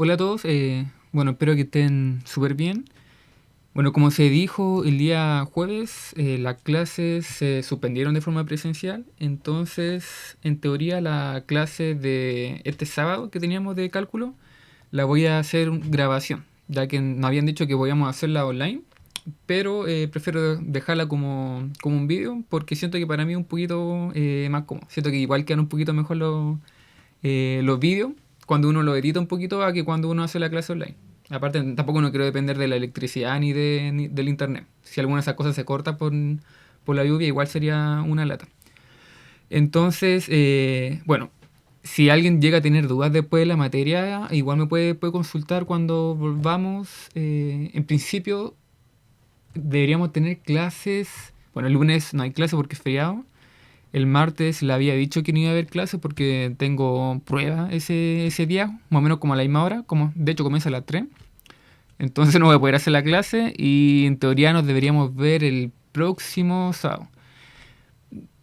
Hola a todos, bueno, espero que estén súper bien. Bueno, como se dijo el día jueves, las clases se suspendieron de forma presencial, entonces, en teoría, la clase de este sábado que teníamos de cálculo, la voy a hacer grabación, ya que nos habían dicho que podíamos hacerla online, pero prefiero dejarla como un vídeo, porque siento que para mí es un poquito más cómodo. Siento que igual quedan un poquito mejor los vídeos cuando uno lo edita un poquito a que cuando uno hace la clase online. Aparte, tampoco no quiero depender de la electricidad ni del internet. Si alguna de esas cosas se corta por la lluvia, igual sería una lata. Entonces, bueno, si alguien llega a tener dudas después de la materia, igual puede consultar cuando volvamos. En principio, deberíamos tener clases. Bueno, el lunes no hay clase porque es feriado. El martes le había dicho que no iba a haber clase porque tengo prueba ese día, más o menos como a la misma hora, como de hecho comienza a las 3. Entonces no voy a poder hacer la clase y en teoría nos deberíamos ver el próximo sábado.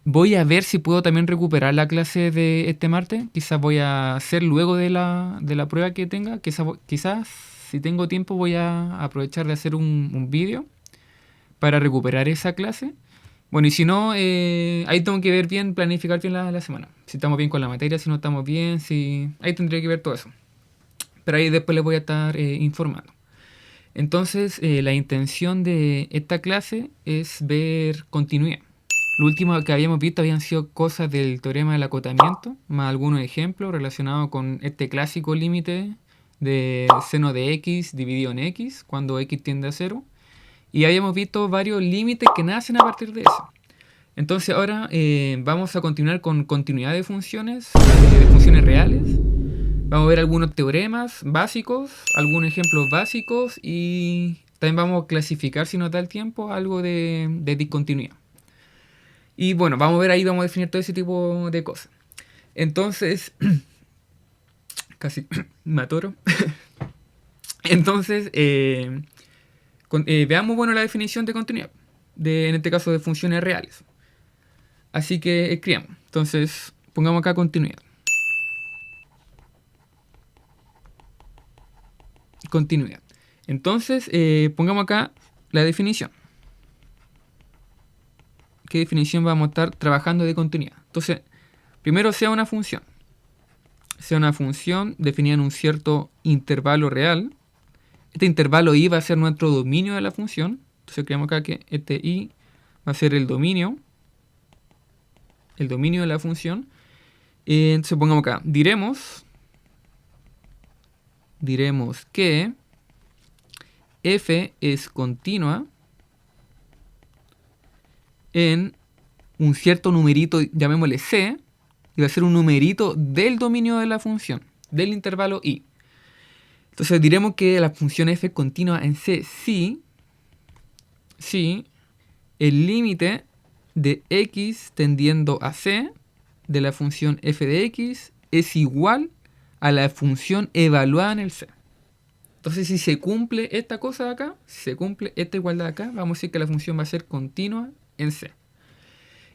Voy a ver si puedo también recuperar la clase de este martes. Quizás voy a hacer luego de la prueba que tenga. Quizás si tengo tiempo voy a aprovechar de hacer un vídeo para recuperar esa clase. Bueno, y si no, ahí tengo que ver bien, planificar bien la semana. Si estamos bien con la materia, si no estamos bien, si... Ahí tendría que ver todo eso. Pero ahí después les voy a estar informando. Entonces, la intención de esta clase es ver continuidad. Lo último que habíamos visto habían sido cosas del teorema del acotamiento, más algunos ejemplos relacionados con este clásico límite de seno de x dividido en x, cuando x tiende a cero. Y habíamos visto varios límites que nacen a partir de eso. Entonces ahora vamos a continuar con continuidad de funciones reales. Vamos a ver algunos teoremas básicos, algunos ejemplos básicos y también vamos a clasificar, si nos da el tiempo, algo de discontinuidad. Y bueno, vamos a ver ahí, vamos a definir todo ese tipo de cosas. Entonces, casi me atoro. Entonces, veamos bueno la definición de continuidad, en este caso de funciones reales. Así que escribamos. Entonces, pongamos acá continuidad. Continuidad. Entonces, pongamos acá la definición. ¿Qué definición vamos a estar trabajando de continuidad? Entonces, primero sea una función. Sea una función definida en un cierto intervalo real. Este intervalo i va a ser nuestro dominio de la función. Entonces, creamos acá que este i va a ser el dominio de la función. Entonces, pongamos acá, diremos que f es continua en un cierto numerito, llamémosle c, y va a ser un numerito del dominio de la función, del intervalo i. Entonces diremos que la función f es continua en c si el límite de x tendiendo a c de la función f de x es igual a la función evaluada en el c. Entonces, si se cumple esta cosa de acá, si se cumple esta igualdad de acá, vamos a decir que la función va a ser continua en C.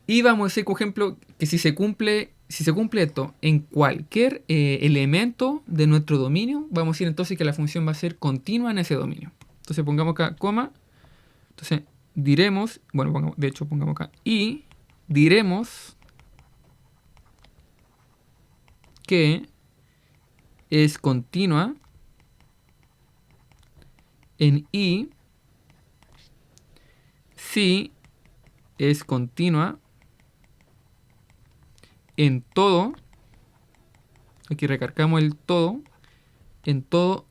Y vamos a decir, por ejemplo, que si se cumple esto en cualquier elemento de nuestro dominio, vamos a decir entonces que la función va a ser continua en ese dominio. Entonces, pongamos acá coma. Entonces, diremos, bueno, pongamos acá, y diremos que es continua en i si es continua en todo, aquí recargamos el todo, en todo,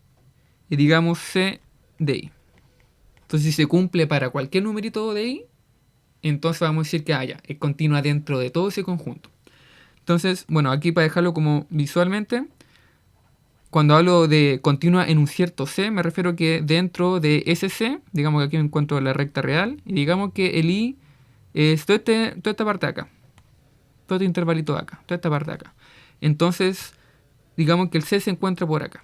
y digamos c de i. Entonces, si se cumple para cualquier numerito de i, entonces vamos a decir que es continua dentro de todo ese conjunto. Entonces, bueno, aquí para dejarlo como visualmente, cuando hablo de continua en un cierto c, me refiero que dentro de ese c, digamos que aquí me encuentro la recta real, y digamos que el i es toda esta parte de acá, todo este intervalito de acá, toda esta parte de acá. Entonces, digamos que el c se encuentra por acá.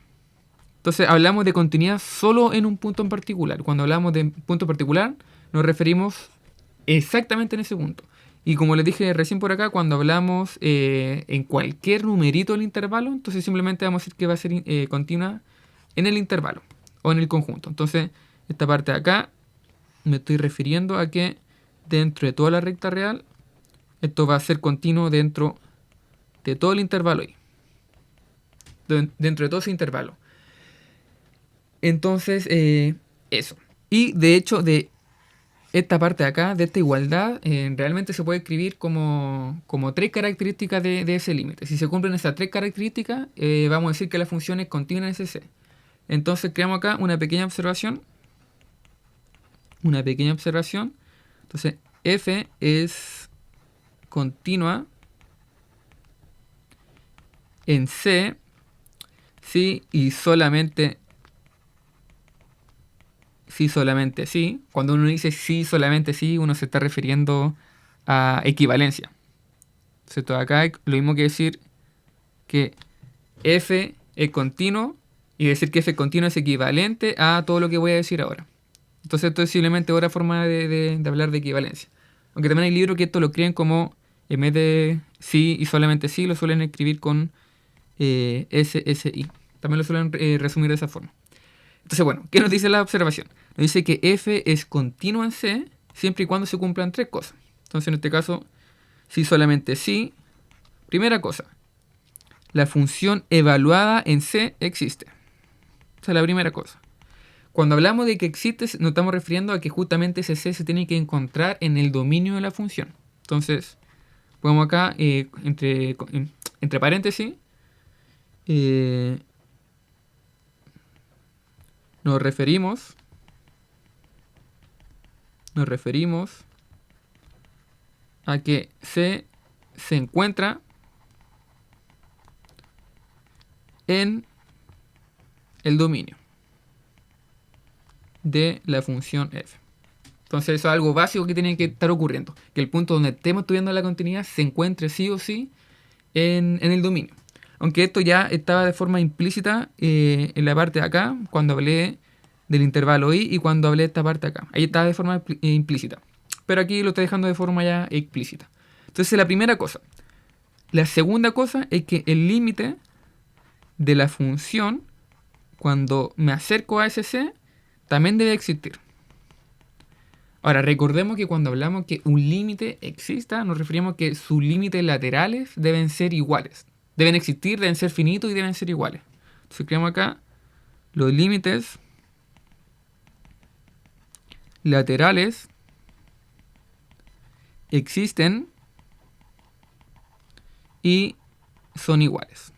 Entonces, hablamos de continuidad solo en un punto en particular. Cuando hablamos de punto particular, nos referimos exactamente en ese punto. Y como les dije recién por acá, cuando hablamos en cualquier numerito del intervalo, entonces simplemente vamos a decir que va a ser continua en el intervalo o en el conjunto. Entonces, esta parte de acá me estoy refiriendo a que dentro de toda la recta real, esto va a ser continuo dentro de todo el intervalo ahí. Dentro de todo ese intervalo. Entonces, eso. Y de hecho, de esta parte de acá, de esta igualdad, realmente se puede escribir como tres características de ese límite. Si se cumplen esas tres características, vamos a decir que la función es continua en SC. Entonces creamos acá una pequeña observación. Una pequeña observación. Entonces, f es continua en C si y solamente sí. Cuando uno dice sí, solamente sí, uno se está refiriendo a equivalencia. Entonces, acá lo mismo que decir que f es continuo y decir que f continuo es equivalente a todo lo que voy a decir ahora. Entonces, esto es simplemente otra forma de hablar de equivalencia. Aunque también hay libros que esto lo escriben como, en vez de sí y solamente sí, lo suelen escribir con SSI. También lo suelen resumir de esa forma. Entonces, bueno, ¿qué nos dice la observación? Nos dice que f es continuo en C siempre y cuando se cumplan tres cosas. Entonces, en este caso, sí solamente sí. Primera cosa, la función evaluada en C existe. Esa es la primera cosa. Cuando hablamos de que existe, nos estamos refiriendo a que justamente ese C se tiene que encontrar en el dominio de la función. Entonces, ponemos acá, entre paréntesis, nos referimos a que C se encuentra en el dominio de la función f. Entonces eso es algo básico que tiene que estar ocurriendo. Que el punto donde estemos estudiando la continuidad se encuentre sí o sí en el dominio. Aunque esto ya estaba de forma implícita en la parte de acá, cuando hablé del intervalo i y cuando hablé de esta parte de acá. Ahí estaba de forma implícita. Pero aquí lo estoy dejando de forma ya explícita. Entonces la primera cosa. La segunda cosa es que el límite de la función, cuando me acerco a ese c, también debe existir. Ahora, recordemos que cuando hablamos que un límite exista, nos referimos a que sus límites laterales deben ser iguales. Deben existir, deben ser finitos y deben ser iguales. Entonces, creamos acá los límites laterales existen y son iguales.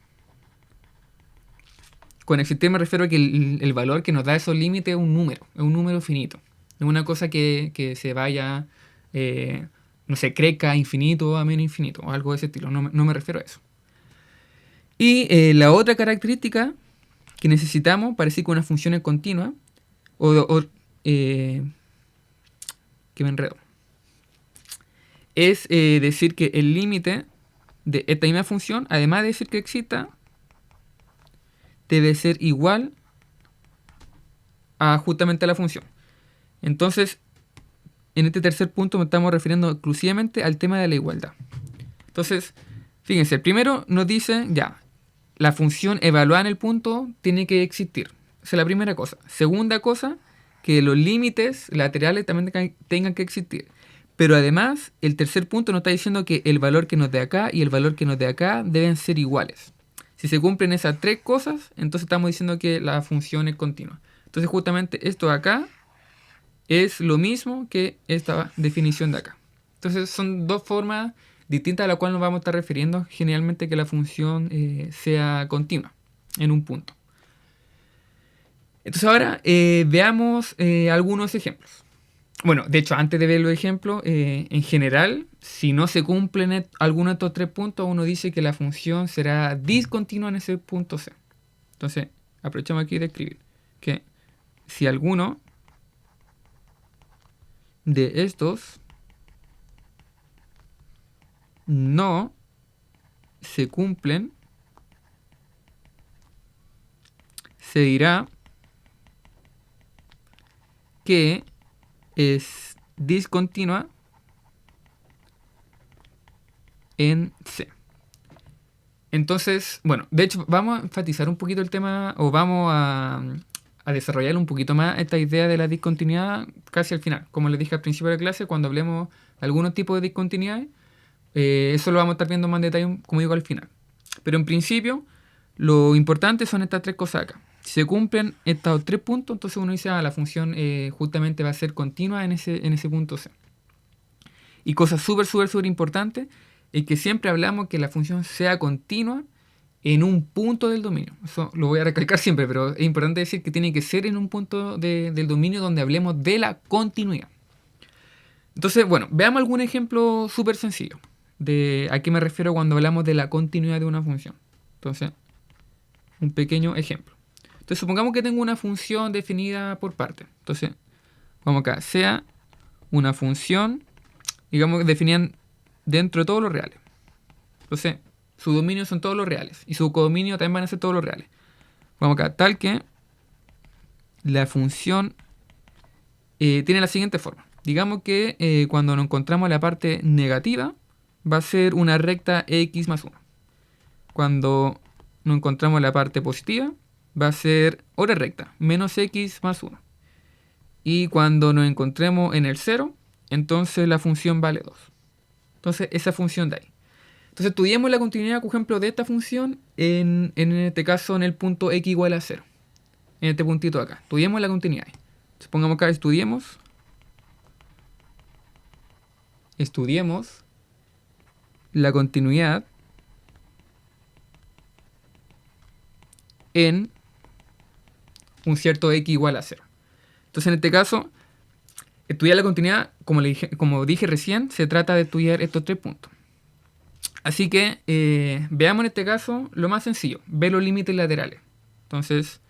Con existir me refiero a que el valor que nos da esos límites es un número finito. Es una cosa que se vaya, no sé, crezca infinito a menos infinito, o algo de ese estilo. No me refiero a eso. Y la otra característica que necesitamos para decir que una función es continua, que me enredo, es decir que el límite de esta misma función, además de decir que exista, debe ser igual a justamente la función. Entonces, en este tercer punto me estamos refiriendo exclusivamente al tema de la igualdad. Entonces, fíjense, el primero nos dice, ya, la función evaluada en el punto tiene que existir. Esa es la primera cosa. Segunda cosa, que los límites laterales también tengan que existir. Pero además, el tercer punto nos está diciendo que el valor que nos dé acá y el valor que nos dé acá deben ser iguales. Si se cumplen esas tres cosas, entonces estamos diciendo que la función es continua. Entonces justamente esto de acá es lo mismo que esta definición de acá. Entonces son dos formas distintas a las cuales nos vamos a estar refiriendo generalmente que la función sea continua en un punto. Entonces ahora veamos algunos ejemplos. Bueno, de hecho, antes de ver los ejemplos, en general, si no se cumplen alguno de estos tres puntos, uno dice que la función será discontinua en ese punto C. Entonces, aprovechamos aquí de escribir que si alguno de estos no se cumplen, se dirá que es discontinua en C. Entonces, bueno, de hecho vamos a enfatizar un poquito el tema o vamos a desarrollar un poquito más esta idea de la discontinuidad casi al final. Como les dije al principio de la clase, cuando hablemos de algunos tipos de discontinuidades, eso lo vamos a estar viendo más en detalle, como digo, al final. Pero en principio, lo importante son estas tres cosas acá. Si se cumplen estos tres puntos, entonces uno dice, la función justamente va a ser continua en ese punto C. Y cosa súper importante es que siempre hablamos que la función sea continua en un punto del dominio. Eso lo voy a recalcar siempre, pero es importante decir que tiene que ser en un punto del dominio donde hablemos de la continuidad. Entonces, bueno, veamos algún ejemplo súper sencillo de a qué me refiero cuando hablamos de la continuidad de una función. Entonces, un pequeño ejemplo. Entonces, supongamos que tengo una función definida por parte. Entonces, vamos acá, sea una función, digamos que definida dentro de todos los reales. Entonces, su dominio son todos los reales. Y su codominio también van a ser todos los reales. Vamos acá, tal que la función tiene la siguiente forma. Digamos que cuando nos encontramos la parte negativa, va a ser una recta x más 1. Cuando nos encontramos la parte positiva, va a ser otra recta, menos x más 1. Y cuando nos encontremos en el 0, entonces la función vale 2. Entonces, esa función de ahí. Entonces, estudiemos la continuidad, por ejemplo, de esta función en este caso en el punto x igual a 0. En este puntito de acá. Estudiemos la continuidad. Entonces, pongamos acá, estudiemos la continuidad en un cierto x igual a 0. Entonces, en este caso, estudiar la continuidad, como dije recién, se trata de estudiar estos tres puntos. Así que veamos en este caso lo más sencillo, ver los límites laterales. Entonces,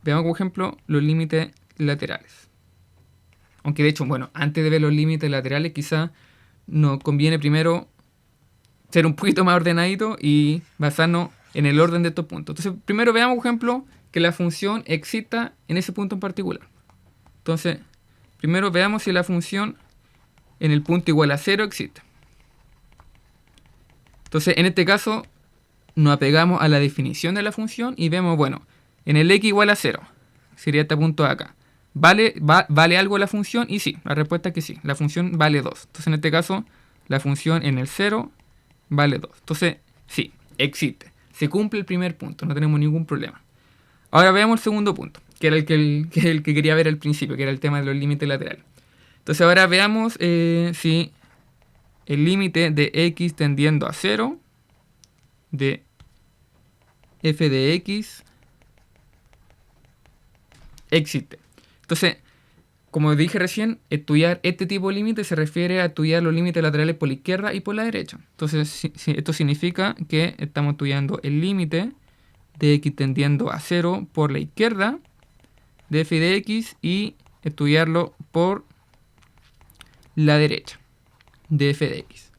veamos como ejemplo los límites laterales. Aunque de hecho, bueno, antes de ver los límites laterales, quizá nos conviene primero ser un poquito más ordenadito y basarnos en el orden de estos puntos. Entonces, primero veamos, por ejemplo, que la función exista en ese punto en particular. Entonces, primero veamos si la función en el punto igual a 0 existe. Entonces, en este caso, nos apegamos a la definición de la función y vemos, bueno, en el x igual a 0, sería este punto de acá. ¿Vale algo la función? Y sí, la respuesta es que sí, la función vale 2. Entonces, en este caso, la función en el 0 vale 2. Entonces, sí, existe. Se cumple el primer punto, no tenemos ningún problema. Ahora veamos el segundo punto, que era el que quería ver al principio, que era el tema de los límites laterales. Entonces, ahora veamos si el límite de x tendiendo a 0 de f de x existe. Entonces, como dije recién, estudiar este tipo de límite se refiere a estudiar los límites laterales por la izquierda y por la derecha. Entonces, esto significa que estamos estudiando el límite de x tendiendo a 0 por la izquierda de f de x y estudiarlo por la derecha de f de x.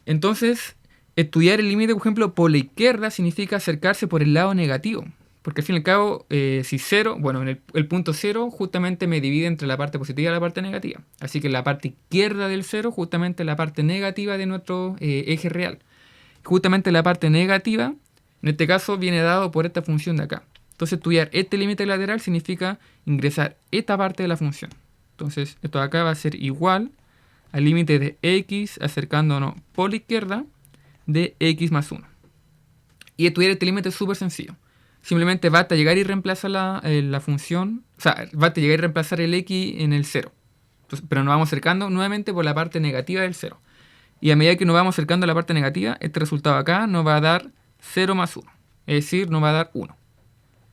Entonces, estudiar el límite, por ejemplo, por la izquierda significa acercarse por el lado negativo. Porque al fin y al cabo, si 0, bueno, en el punto 0 justamente me divide entre la parte positiva y la parte negativa. Así que la parte izquierda del 0 justamente es la parte negativa de nuestro eje real. Justamente la parte negativa, en este caso, viene dado por esta función de acá. Entonces, estudiar este límite lateral significa ingresar esta parte de la función. Entonces, esto de acá va a ser igual al límite de x acercándonos por la izquierda de x más 1. Y estudiar este límite es súper sencillo. Simplemente basta llegar y reemplazar la función, o sea, basta llegar y reemplazar el x en el 0. Entonces, pero nos vamos acercando nuevamente por la parte negativa del 0. Y a medida que nos vamos acercando a la parte negativa, este resultado acá nos va a dar 0 más 1. Es decir, nos va a dar 1.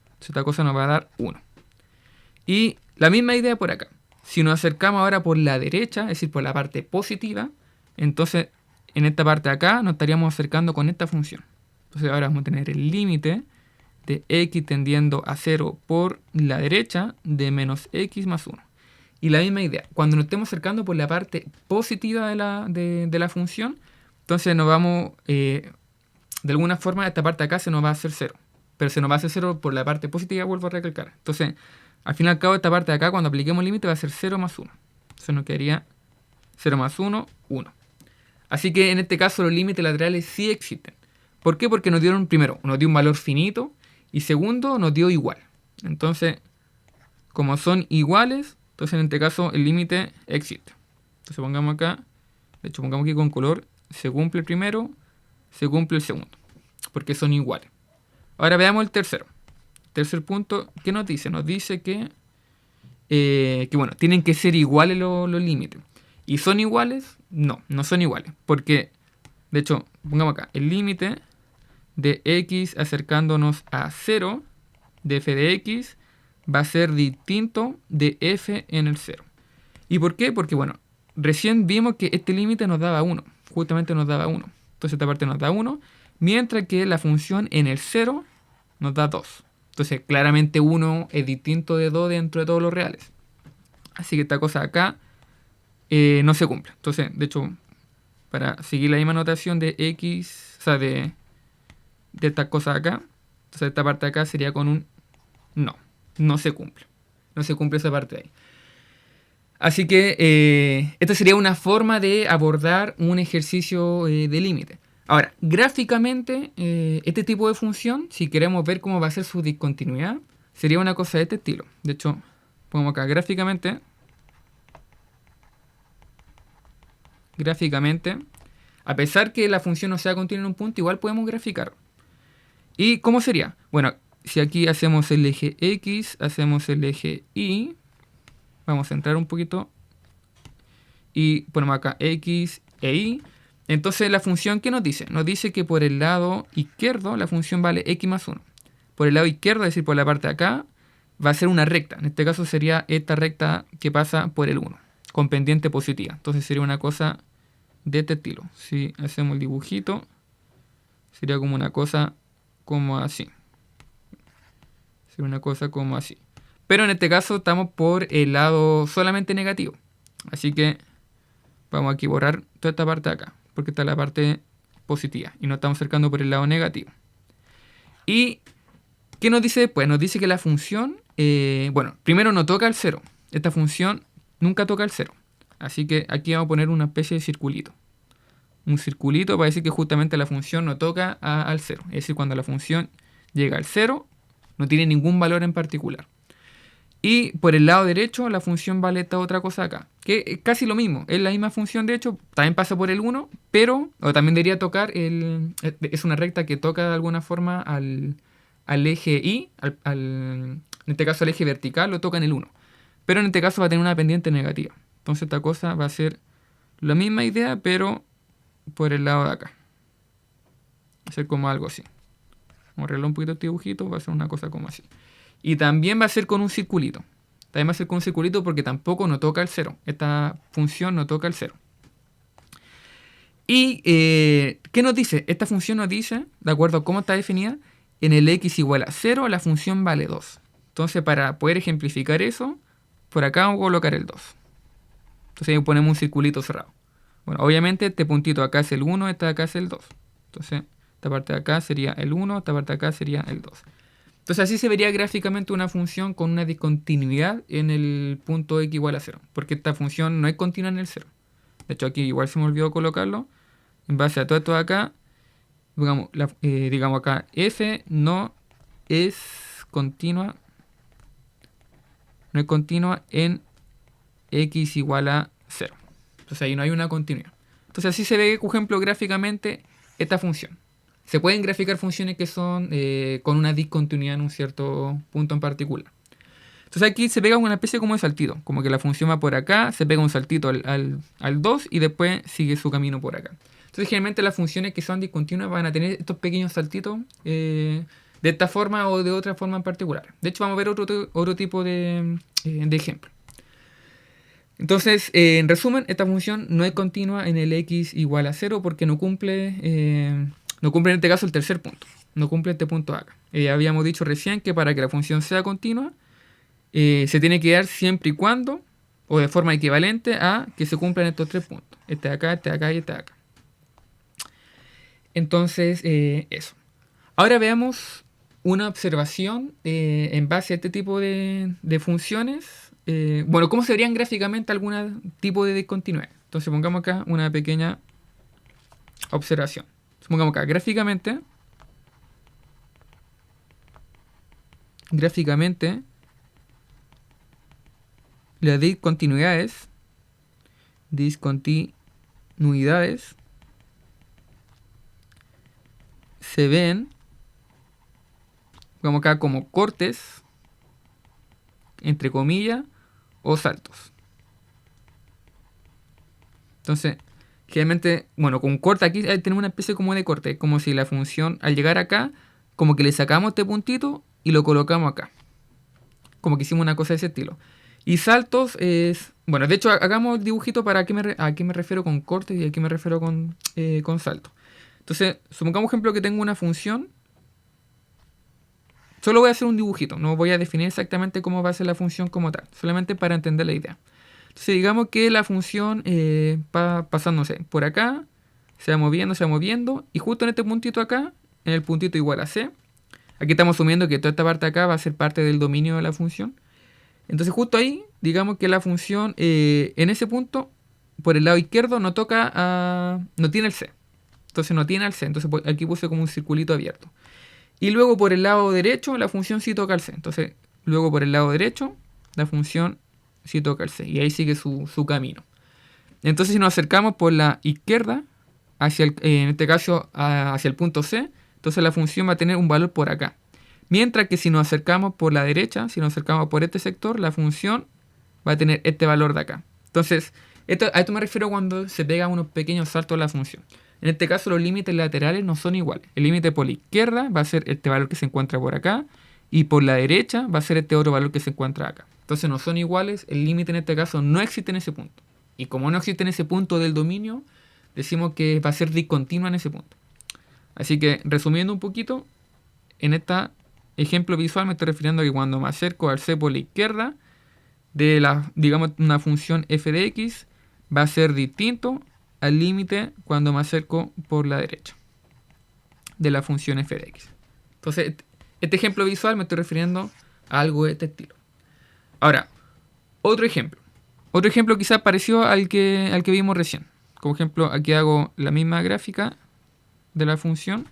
Entonces, esta cosa nos va a dar 1. Y la misma idea por acá. Si nos acercamos ahora por la derecha, es decir, por la parte positiva, entonces en esta parte de acá nos estaríamos acercando con esta función. Entonces ahora vamos a tener el límite de x tendiendo a 0 por la derecha de menos x más 1. Y la misma idea, cuando nos estemos acercando por la parte positiva de la función, entonces nos vamos, de alguna forma, esta parte de acá se nos va a hacer 0. Pero se nos va a hacer 0 por la parte positiva, vuelvo a recalcar. Entonces, al fin y al cabo, esta parte de acá, cuando apliquemos el límite, va a ser 0 más 1. Entonces nos quedaría 0 más 1, 1. Así que en este caso los límites laterales sí existen. ¿Por qué? Porque nos dieron, primero, nos dio un valor finito y segundo, nos dio igual. Entonces, como son iguales, entonces en este caso el límite existe. Entonces pongamos acá, de hecho pongamos aquí con color, se cumple el primero, se cumple el segundo, porque son iguales. Ahora veamos el tercero. Tercer punto, ¿qué nos dice? Nos dice que bueno, tienen que ser iguales los límites. ¿Y son iguales? No, no son iguales. Porque, de hecho, pongamos acá, el límite de x acercándonos a 0 de f de x va a ser distinto de f en el 0. ¿Y por qué? Porque, bueno, recién vimos que este límite nos daba 1. Justamente nos daba 1. Entonces esta parte nos da 1. Mientras que la función en el 0 nos da 2. Entonces, claramente 1 es distinto de 2 dentro de todos los reales. Así que esta cosa acá no se cumple. Entonces, de hecho, para seguir la misma notación de x, o sea, de esta cosa acá, entonces esta parte de acá sería con un no. No se cumple. No se cumple esa parte de ahí. Así que esta sería una forma de abordar un ejercicio de límite. Ahora, gráficamente, este tipo de función, si queremos ver cómo va a ser su discontinuidad, sería una cosa de este estilo. De hecho, pongo acá gráficamente, a pesar que la función no sea continua en un punto, igual podemos graficar. ¿Y cómo sería? Bueno, si aquí hacemos el eje X, hacemos el eje Y, vamos a entrar un poquito, y ponemos acá X e Y. Entonces la función, ¿qué nos dice? Nos dice que por el lado izquierdo la función vale x más 1. Por el lado izquierdo, es decir, por la parte de acá, va a ser una recta. En este caso sería esta recta que pasa por el 1, con pendiente positiva. Entonces sería una cosa de este estilo. Si hacemos el dibujito, sería como una cosa como así. Sería una cosa como así. Pero en este caso estamos por el lado solamente negativo. Así que vamos aquí a borrar toda esta parte de acá, porque está la parte positiva y nos estamos acercando por el lado negativo. ¿Y qué nos dice después? Nos dice que la función, bueno, primero no toca el 0. Esta función nunca toca el 0. Así que aquí vamos a poner una especie de circulito. Un circulito para decir que justamente la función no toca al 0. Es decir, cuando la función llega al 0, no tiene ningún valor en particular. Y por el lado derecho la función vale esta otra cosa acá, que es casi lo mismo, es la misma función de hecho, también pasa por el 1, pero o también debería tocar, es una recta que toca de alguna forma al eje Y, en este caso al eje vertical lo toca en el 1, pero en este caso va a tener una pendiente negativa. Entonces esta cosa va a ser la misma idea, pero por el lado de acá. Va a ser como algo así. Vamos a arreglar un poquito este dibujito, va a ser una cosa como así. Y también va a ser con un circulito. También va a ser con un circulito porque tampoco no toca el 0. Esta función no toca el 0. ¿Y qué nos dice? Esta función nos dice, de acuerdo a cómo está definida, en el x igual a 0 la función vale 2. Entonces para poder ejemplificar eso, por acá vamos a colocar el 2. Entonces ahí ponemos un circulito cerrado. Bueno, obviamente este puntito acá es el 1, esta de acá es el 2. Entonces esta parte de acá sería el 1, esta parte de acá sería el 2. Entonces así se vería gráficamente una función con una discontinuidad en el punto x igual a 0. Porque esta función no es continua en el 0. De hecho aquí igual se me olvidó colocarlo. En base a todo esto de acá, digamos acá, f no es continua. No es continua en x igual a 0. Entonces ahí no hay una continuidad. Entonces así se ve, por ejemplo, gráficamente esta función. Se pueden graficar funciones que son con una discontinuidad en un cierto punto en particular. Entonces aquí se pega una especie como de saltito. Como que la función va por acá, se pega un saltito al 2 y después sigue su camino por acá. Entonces generalmente las funciones que son discontinuas van a tener estos pequeños saltitos de esta forma o de otra forma en particular. De hecho vamos a ver otro tipo de ejemplo. Entonces, en resumen, esta función no es continua en el x igual a 0 porque no cumple en este caso el tercer punto. No cumple este punto acá. Habíamos dicho recién que para que la función sea continua, se tiene que dar siempre y cuando, o de forma equivalente a que se cumplan estos tres puntos. Este de acá, este de acá y este de acá. Entonces, eso. Ahora veamos una observación en base a este tipo de funciones. Bueno, ¿cómo se verían gráficamente algún tipo de discontinuidad? Entonces pongamos acá una pequeña observación. Pongamos acá, gráficamente, gráficamente las discontinuidades se ven como acá como cortes, entre comillas, o saltos. Entonces, generalmente, bueno, con un corte aquí tenemos una especie como de corte, como si la función al llegar acá, como que le sacamos este puntito y lo colocamos acá. Como que hicimos una cosa de ese estilo. Y saltos es... Bueno, de hecho, hagamos el dibujito para a qué me refiero con cortes y a qué me refiero con saltos. Entonces, supongamos, ejemplo, que tengo una función. Solo voy a hacer un dibujito, no voy a definir exactamente cómo va a ser la función como tal, solamente para entender la idea. Entonces, digamos que la función va pasándose por acá, se va moviendo, y justo en este puntito acá, en el puntito igual a c, aquí estamos asumiendo que toda esta parte acá va a ser parte del dominio de la función. Entonces, justo ahí, digamos que la función en ese punto, por el lado izquierdo, no tiene el c. Entonces, no tiene al c. Entonces, aquí puse como un circulito abierto. Y luego por el lado derecho, la función sí toca el c. Entonces, luego por el lado derecho, la función sí toca el c. Y ahí sigue su camino. Entonces, si nos acercamos por la izquierda, en este caso hacia el punto c, entonces la función va a tener un valor por acá. Mientras que si nos acercamos por la derecha, si nos acercamos por este sector, la función va a tener este valor de acá. Entonces, a esto me refiero cuando se pega unos pequeños saltos a la función. En este caso los límites laterales no son iguales. El límite por la izquierda va a ser este valor que se encuentra por acá y por la derecha va a ser este otro valor que se encuentra acá. Entonces no son iguales, el límite en este caso no existe en ese punto. Y como no existe en ese punto del dominio, decimos que va a ser discontinua en ese punto. Así que resumiendo un poquito, en este ejemplo visual me estoy refiriendo a que cuando me acerco al c por la izquierda de digamos, una función f de x va a ser distinto al límite cuando me acerco por la derecha de la función f de x. Entonces, este ejemplo visual me estoy refiriendo a algo de este estilo. Ahora, otro ejemplo. Otro ejemplo quizás parecido al que vimos recién. Como ejemplo, aquí hago la misma gráfica de la función.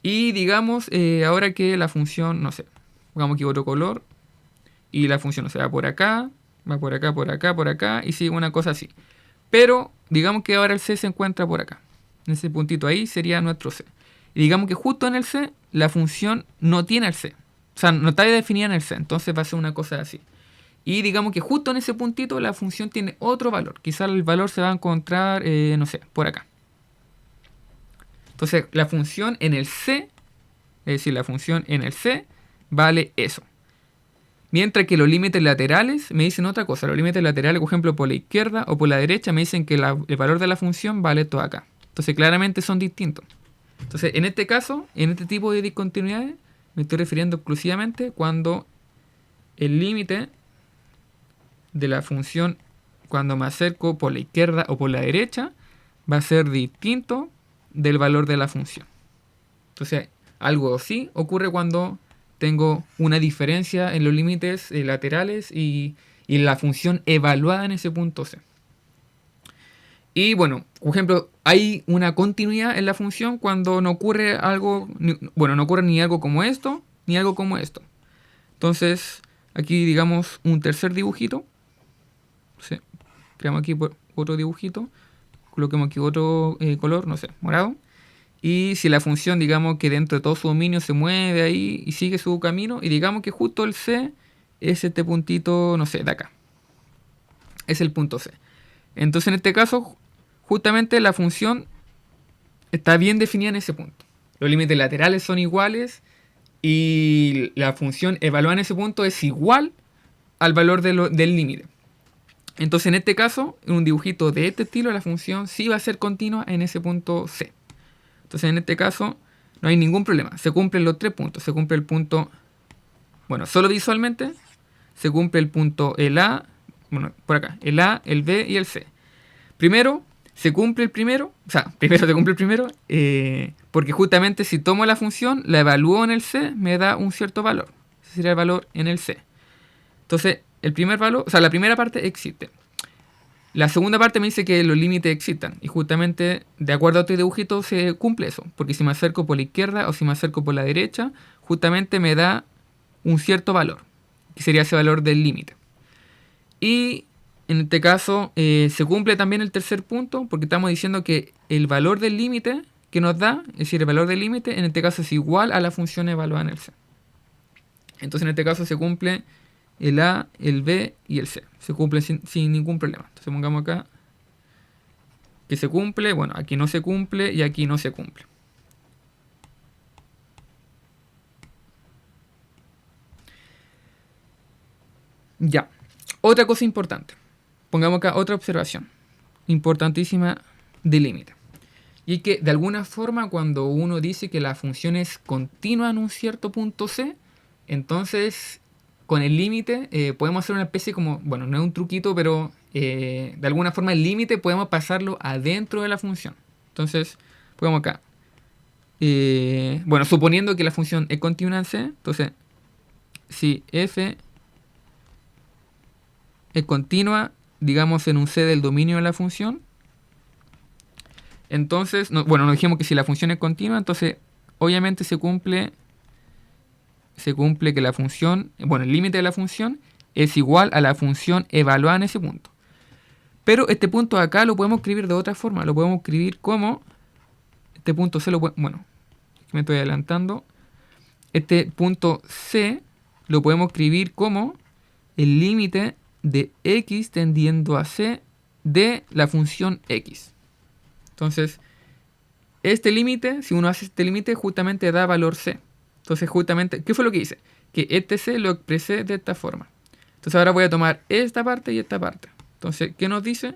Y digamos, ahora que la función, no sé, pongamos aquí otro color. Y la función, o sea, va por acá, por acá, y sigue una cosa así. Pero digamos que ahora el C se encuentra por acá. En ese puntito ahí sería nuestro C. Y digamos que justo en el C la función no tiene el C. O sea, no está definida en el C. Entonces va a ser una cosa así. Y digamos que justo en ese puntito la función tiene otro valor. Quizás el valor se va a encontrar, no sé, por acá. Entonces la función en el C, es decir, la función en el C vale eso. Mientras que los límites laterales me dicen otra cosa. Los límites laterales, por ejemplo, por la izquierda o por la derecha, me dicen que el valor de la función vale todo acá. Entonces, claramente son distintos. Entonces, en este caso, en este tipo de discontinuidades, me estoy refiriendo exclusivamente cuando el límite de la función, cuando me acerco por la izquierda o por la derecha, va a ser distinto del valor de la función. Entonces, algo así ocurre cuando tengo una diferencia en los límites laterales y la función evaluada en ese punto C. Y bueno, por ejemplo, hay una continuidad en la función cuando no ocurre algo, no ocurre ni algo como esto, ni algo como esto. Entonces, aquí digamos un tercer dibujito. ¿Sí? Creamos aquí otro dibujito. Coloquemos aquí otro color, no sé, morado. Y si la función, digamos que dentro de todo su dominio se mueve ahí y sigue su camino, y digamos que justo el C es este puntito, no sé, de acá. Es el punto C. Entonces en este caso, justamente la función está bien definida en ese punto. Los límites laterales son iguales y la función evaluada en ese punto es igual al valor del límite. Entonces en este caso, en un dibujito de este estilo, la función sí va a ser continua en ese punto C. Entonces en este caso no hay ningún problema. Se cumplen los tres puntos. Se cumple el punto, bueno, solo visualmente, se cumple el punto el A, bueno, por acá, el A, el B y el C. Primero se cumple el primero, o sea, primero se cumple el primero, porque justamente si tomo la función, la evalúo en el C, me da un cierto valor. Ese sería el valor en el C. Entonces, el primer valor, o sea, la primera parte existe. La segunda parte me dice que los límites existan. Y justamente, de acuerdo a este dibujito, se cumple eso. Porque si me acerco por la izquierda o si me acerco por la derecha, justamente me da un cierto valor, que sería ese valor del límite. Y en este caso se cumple también el tercer punto, porque estamos diciendo que el valor del límite que nos da, es decir, el valor del límite, en este caso es igual a la función evaluada en el C. Entonces en este caso se cumple el A, el B y el C. Se cumple sin ningún problema. Entonces pongamos acá que se cumple. Bueno, aquí no se cumple y aquí no se cumple. Ya. Otra cosa importante. Pongamos acá otra observación importantísima de límite. Y que de alguna forma cuando uno dice que la función es continua en un cierto punto C, entonces con el límite podemos hacer una especie como, bueno, no es un truquito, pero de alguna forma el límite podemos pasarlo adentro de la función. Entonces, pongamos acá. Bueno, suponiendo que la función es continua en C, entonces si f es continua, digamos en un C del dominio de la función, entonces, bueno, nos dijimos que si la función es continua, entonces obviamente se cumple que la función, bueno, el límite de la función es igual a la función evaluada en ese punto. Pero este punto de acá lo podemos escribir de otra forma, lo podemos escribir como, este punto C bueno, me estoy adelantando, este punto C lo podemos escribir como el límite de x tendiendo a C de la función x. Entonces, este límite, si uno hace este límite, justamente da valor C. Entonces, justamente, ¿qué fue lo que hice? Que este C lo expresé de esta forma. Entonces, ahora voy a tomar esta parte y esta parte. Entonces, ¿qué nos dice?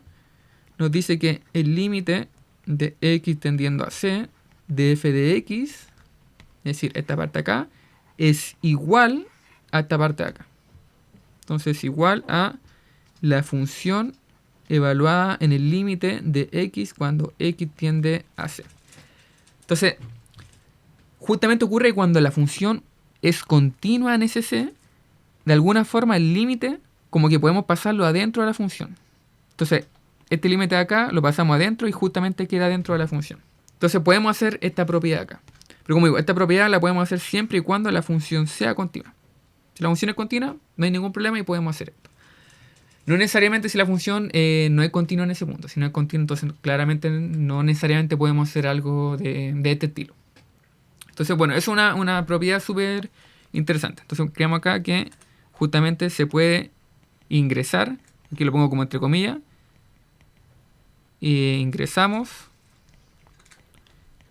Nos dice que el límite de x tendiendo a C de f de x, es decir, esta parte acá, es igual a esta parte de acá. Entonces, igual a la función evaluada en el límite de x cuando x tiende a C. Entonces, justamente ocurre cuando la función es continua en ese C, de alguna forma el límite como que podemos pasarlo adentro de la función. Entonces, este límite de acá lo pasamos adentro y justamente queda dentro de la función. Entonces podemos hacer esta propiedad acá. Pero como digo, esta propiedad la podemos hacer siempre y cuando la función sea continua. Si la función es continua, no hay ningún problema y podemos hacer esto. No necesariamente si la función no es continua en ese punto. Si no es continua, entonces claramente no necesariamente podemos hacer algo de este estilo. Entonces, bueno, es una propiedad súper interesante. Entonces, creamos acá que justamente se puede ingresar, aquí lo pongo como entre comillas, e ingresamos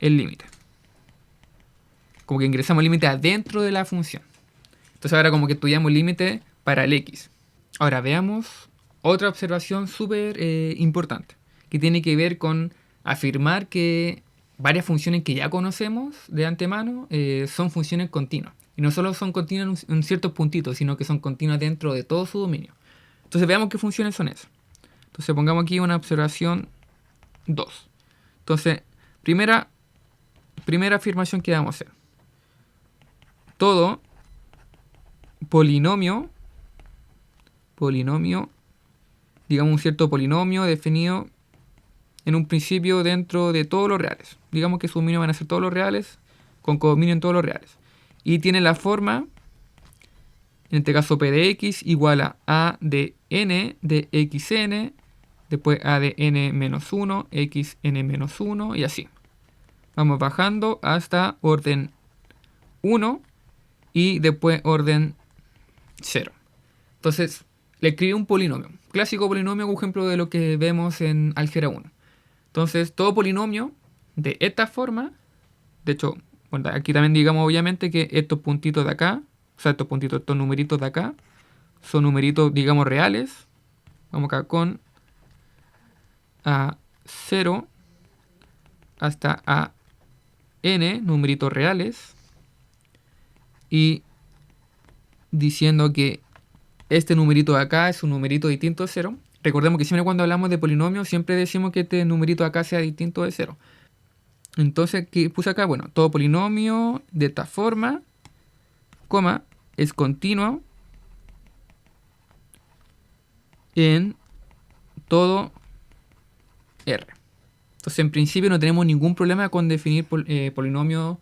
el límite. Como que ingresamos el límite adentro de la función. Entonces, ahora como que estudiamos el límite para el x. Ahora veamos otra observación súper importante, que tiene que ver con afirmar que varias funciones que ya conocemos de antemano son funciones continuas. Y no solo son continuas en ciertos puntitos, sino que son continuas dentro de todo su dominio. Entonces veamos qué funciones son esas. Entonces pongamos aquí una observación 2. Entonces, primera afirmación que vamos a hacer. Todo polinomio, digamos un cierto polinomio definido en un principio dentro de todos los reales. Digamos que sus dominios van a ser todos los reales, con codominio en todos los reales. Y tiene la forma, en este caso P de X igual a de N de XN, después A de N menos 1, XN menos 1 y así. Vamos bajando hasta orden 1 y después orden 0. Entonces, le escribí un polinomio. Clásico polinomio, un ejemplo de lo que vemos en álgebra 1. Entonces, todo polinomio de esta forma, de hecho, bueno, aquí también digamos obviamente que estos puntitos de acá, o sea, estos numeritos de acá, son numeritos, digamos, reales. Vamos acá con A0 hasta AN, numeritos reales. Y diciendo que este numerito de acá es un numerito distinto de 0. Recordemos que siempre cuando hablamos de polinomios siempre decimos que este numerito de acá sea distinto de 0. Entonces, ¿qué puse acá? Bueno, todo polinomio de esta forma, coma, es continuo en todo R. Entonces, en principio no tenemos ningún problema con definir polinomios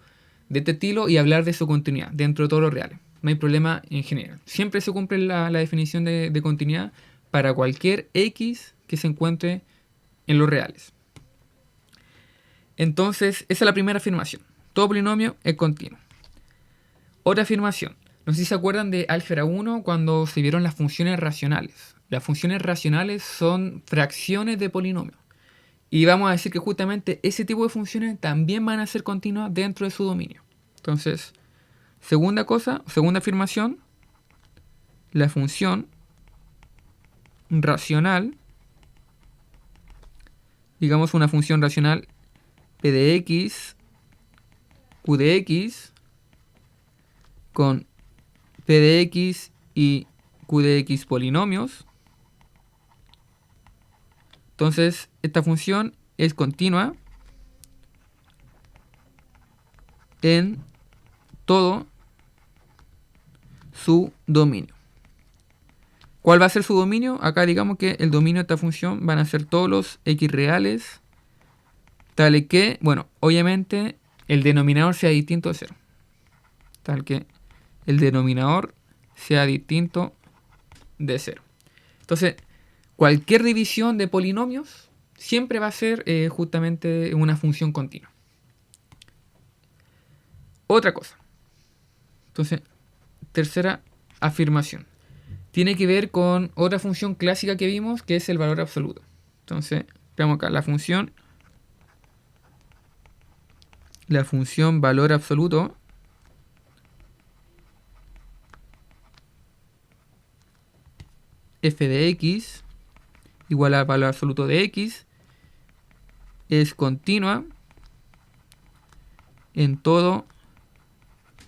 de este estilo y hablar de su continuidad dentro de todos los reales. no hay problema en general. Siempre se cumple la definición de continuidad para cualquier x que se encuentre en los reales. Entonces, esa es la primera afirmación. Todo polinomio es continuo. Otra afirmación. No sé si se acuerdan de álgebra 1 cuando se vieron las funciones racionales. Las funciones racionales son fracciones de polinomios. Y vamos a decir que justamente ese tipo de funciones también van a ser continuas dentro de su dominio. Entonces, segunda afirmación, la función racional, digamos una función racional p de x, q de x, con p de x y q de x polinomios. Entonces, esta función es continua en todo su dominio. ¿Cuál va a ser su dominio? Acá digamos que el dominio de esta función van a ser todos los x reales, tal que, bueno, obviamente el denominador sea distinto de 0. Tal que el denominador sea distinto de 0. Entonces, cualquier división de polinomios siempre va a ser justamente una función continua. Otra cosa. Entonces, tercera afirmación. Tiene que ver con otra función clásica que vimos, que es el valor absoluto. Entonces, veamos acá, la función valor absoluto f de x igual al valor absoluto de x es continua en todos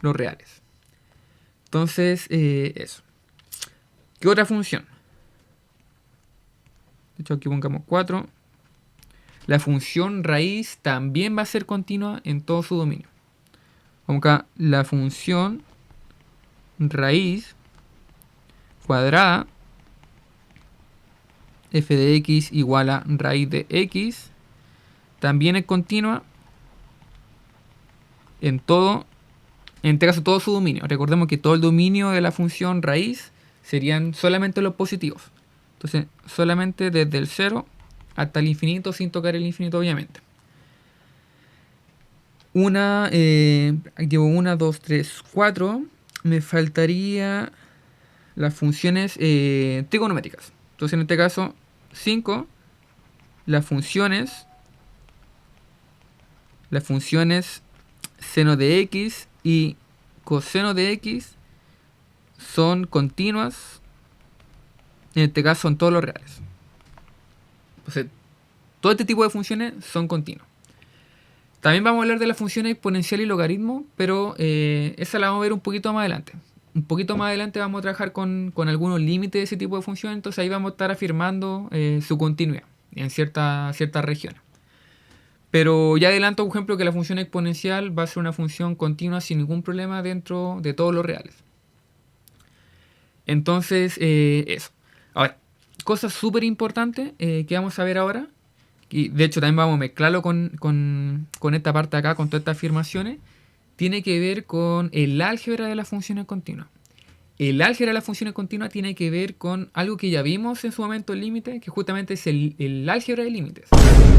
los reales. Entonces, eso. ¿Qué otra función? De hecho, aquí pongamos 4. La función raíz también va a ser continua en todo su dominio. Vamos acá, la función raíz cuadrada f de x igual a raíz de x también es continua en este caso todo su dominio. Recordemos que todo el dominio de la función raíz serían solamente los positivos. Entonces, solamente desde el 0 hasta el infinito sin tocar el infinito, obviamente. Llevo 1, 2, 3, 4. Me faltaría las funciones trigonométricas. Entonces, en este caso, 5. Las funciones seno de x y coseno de x son continuas, en este caso en todos los reales. Entonces, todo este tipo de funciones son continuas. También vamos a hablar de las funciones exponencial y logaritmo, pero esa la vamos a ver un poquito más adelante. Un poquito más adelante vamos a trabajar con algunos límites de ese tipo de funciones, entonces ahí vamos a estar afirmando su continuidad en ciertas regiones. Pero ya adelanto, por ejemplo, que la función exponencial va a ser una función continua sin ningún problema dentro de todos los reales. Entonces, eso. Ahora, cosas súper importantes que vamos a ver ahora, y de hecho también vamos a mezclarlo con esta parte acá, con todas estas afirmaciones, tiene que ver con el álgebra de las funciones continuas. El álgebra de las funciones continuas tiene que ver con algo que ya vimos en su momento el límite, que justamente es el álgebra de límites.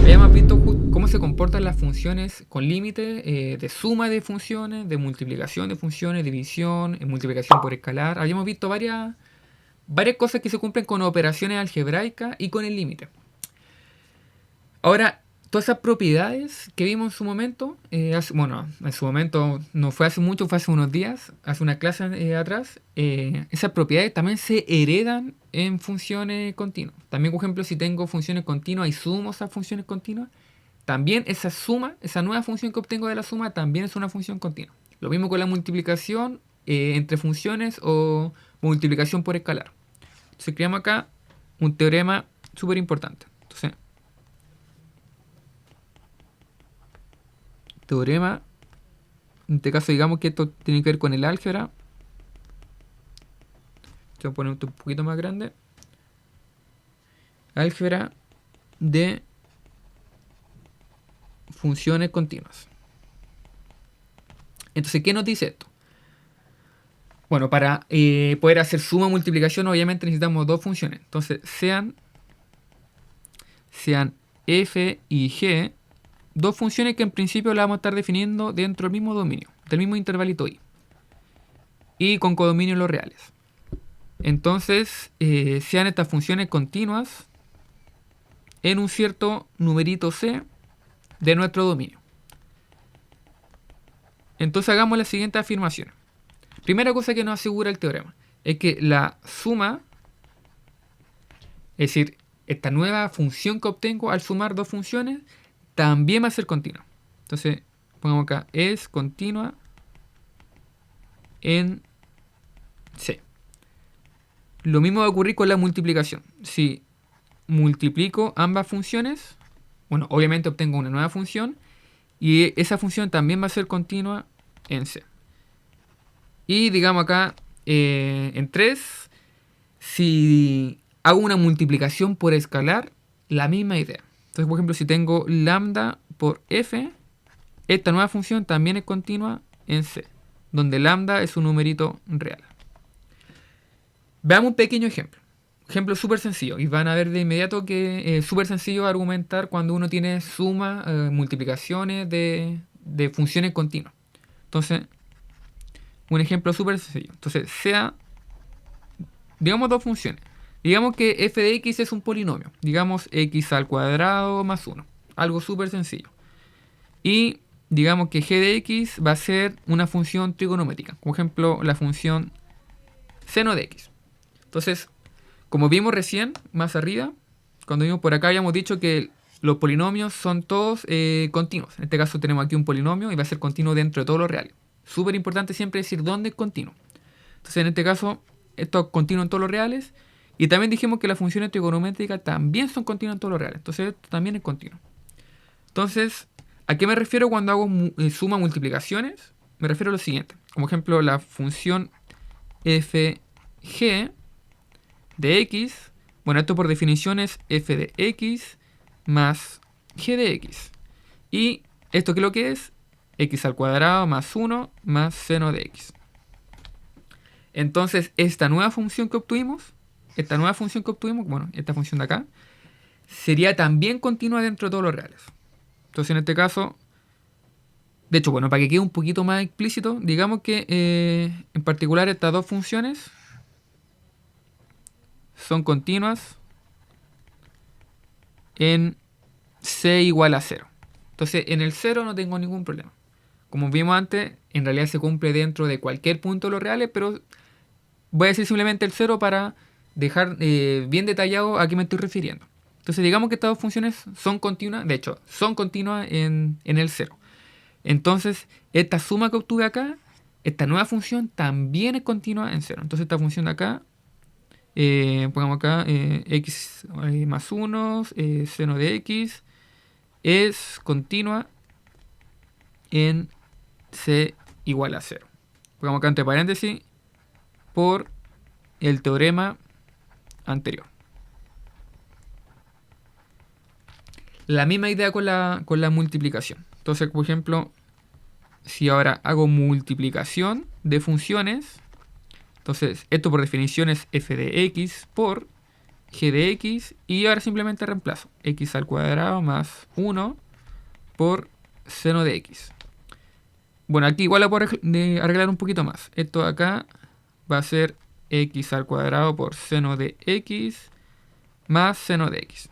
Habíamos visto cómo se comportan las funciones con límite, de suma de funciones, de multiplicación de funciones, división, multiplicación por escalar. Habíamos visto varias cosas que se cumplen con operaciones algebraicas y con el límite. Ahora, todas esas propiedades que vimos en su momento, en su momento no fue hace mucho, fue hace unos días, hace una clase atrás, esas propiedades también se heredan en funciones continuas. También, por ejemplo, si tengo funciones continuas y sumo esas funciones continuas, también esa suma, esa nueva función que obtengo de la suma, también es una función continua. Lo mismo con la multiplicación entre funciones o multiplicación por escalar. Entonces, creamos acá un teorema súper importante. Entonces, teorema, en este caso digamos que esto tiene que ver con el álgebra. Voy a poner esto un poquito más grande. Álgebra de funciones continuas. Entonces, ¿qué nos dice esto? Bueno, para poder hacer suma o multiplicación, obviamente necesitamos dos funciones. Entonces, sean f y g, dos funciones que en principio las vamos a estar definiendo dentro del mismo dominio, del mismo intervalito i, y con codominios los reales. Entonces, sean estas funciones continuas en un cierto numerito c de nuestro dominio. Entonces hagamos la siguiente afirmación. Primera cosa que nos asegura el teorema es que la suma, es decir, esta nueva función que obtengo al sumar dos funciones, también va a ser continua. Entonces, pongamos acá, es continua en C. Lo mismo va a ocurrir con la multiplicación. Si multiplico ambas funciones, bueno, obviamente obtengo una nueva función y esa función también va a ser continua en C. Y digamos acá, en 3, si hago una multiplicación por escalar, la misma idea. Entonces, por ejemplo, si tengo lambda por f, esta nueva función también es continua en C, donde lambda es un numerito real. Veamos un pequeño ejemplo. Ejemplo súper sencillo. Y van a ver de inmediato que es súper sencillo argumentar cuando uno tiene suma, multiplicaciones de funciones continuas. Entonces, un ejemplo súper sencillo. Entonces, digamos dos funciones. Digamos que f de x es un polinomio. Digamos x al cuadrado más 1. Algo súper sencillo. Y digamos que g de x va a ser una función trigonométrica. Por ejemplo, la función seno de x. Entonces, como vimos recién, más arriba, cuando vimos por acá, habíamos dicho que los polinomios son todos continuos. En este caso tenemos aquí un polinomio y va a ser continuo dentro de todos los reales. Súper importante siempre decir dónde es continuo. Entonces, en este caso, esto es continuo en todos los reales. Y también dijimos que las funciones trigonométricas también son continuas en todos los reales. Entonces, esto también es continuo. Entonces, ¿a qué me refiero cuando hago suma multiplicaciones? Me refiero a lo siguiente. Como ejemplo, la función fg de x. Bueno, esto por definición es f de x más g de x. Y esto que lo que es x al cuadrado más 1 más seno de x. Entonces, esta nueva función que obtuvimos, bueno, esta función de acá, sería también continua dentro de todos los reales. Entonces, en este caso, de hecho, bueno, para que quede un poquito más explícito, digamos que en particular estas dos funciones son continuas en c igual a 0. Entonces, en el 0 no tengo ningún problema. Como vimos antes, en realidad se cumple dentro de cualquier punto de los reales, pero voy a decir simplemente el 0 para dejar bien detallado a qué me estoy refiriendo. Entonces, digamos que estas dos funciones son continuas, de hecho, son continuas en el 0. Entonces, esta suma que obtuve acá, esta nueva función también es continua en 0. Entonces, esta función de acá, pongamos acá x más 1, seno de x, es continua en c igual a 0. Pongamos acá entre paréntesis por el teorema anterior. La misma idea con la multiplicación. Entonces, por ejemplo, si ahora hago multiplicación de funciones, entonces esto por definición es f de x por g de x, y ahora simplemente reemplazo x al cuadrado más 1 por seno de x. Bueno, aquí igual la puedo arreglar un poquito más. Esto de acá va a ser x al cuadrado por seno de x más seno de x.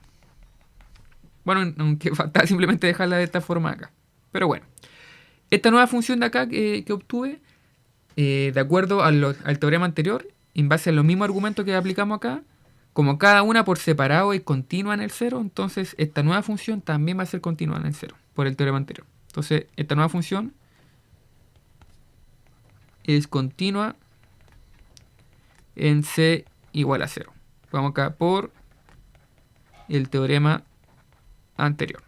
Bueno, aunque falta simplemente dejarla de esta forma acá. Pero bueno, esta nueva función de acá que obtuve, de acuerdo al teorema anterior, en base a los mismos argumentos que aplicamos acá, como cada una por separado es continua en el 0, entonces esta nueva función también va a ser continua en el 0, por el teorema anterior. Entonces, esta nueva función es continua en c igual a 0. Vamos acá por el teorema anterior.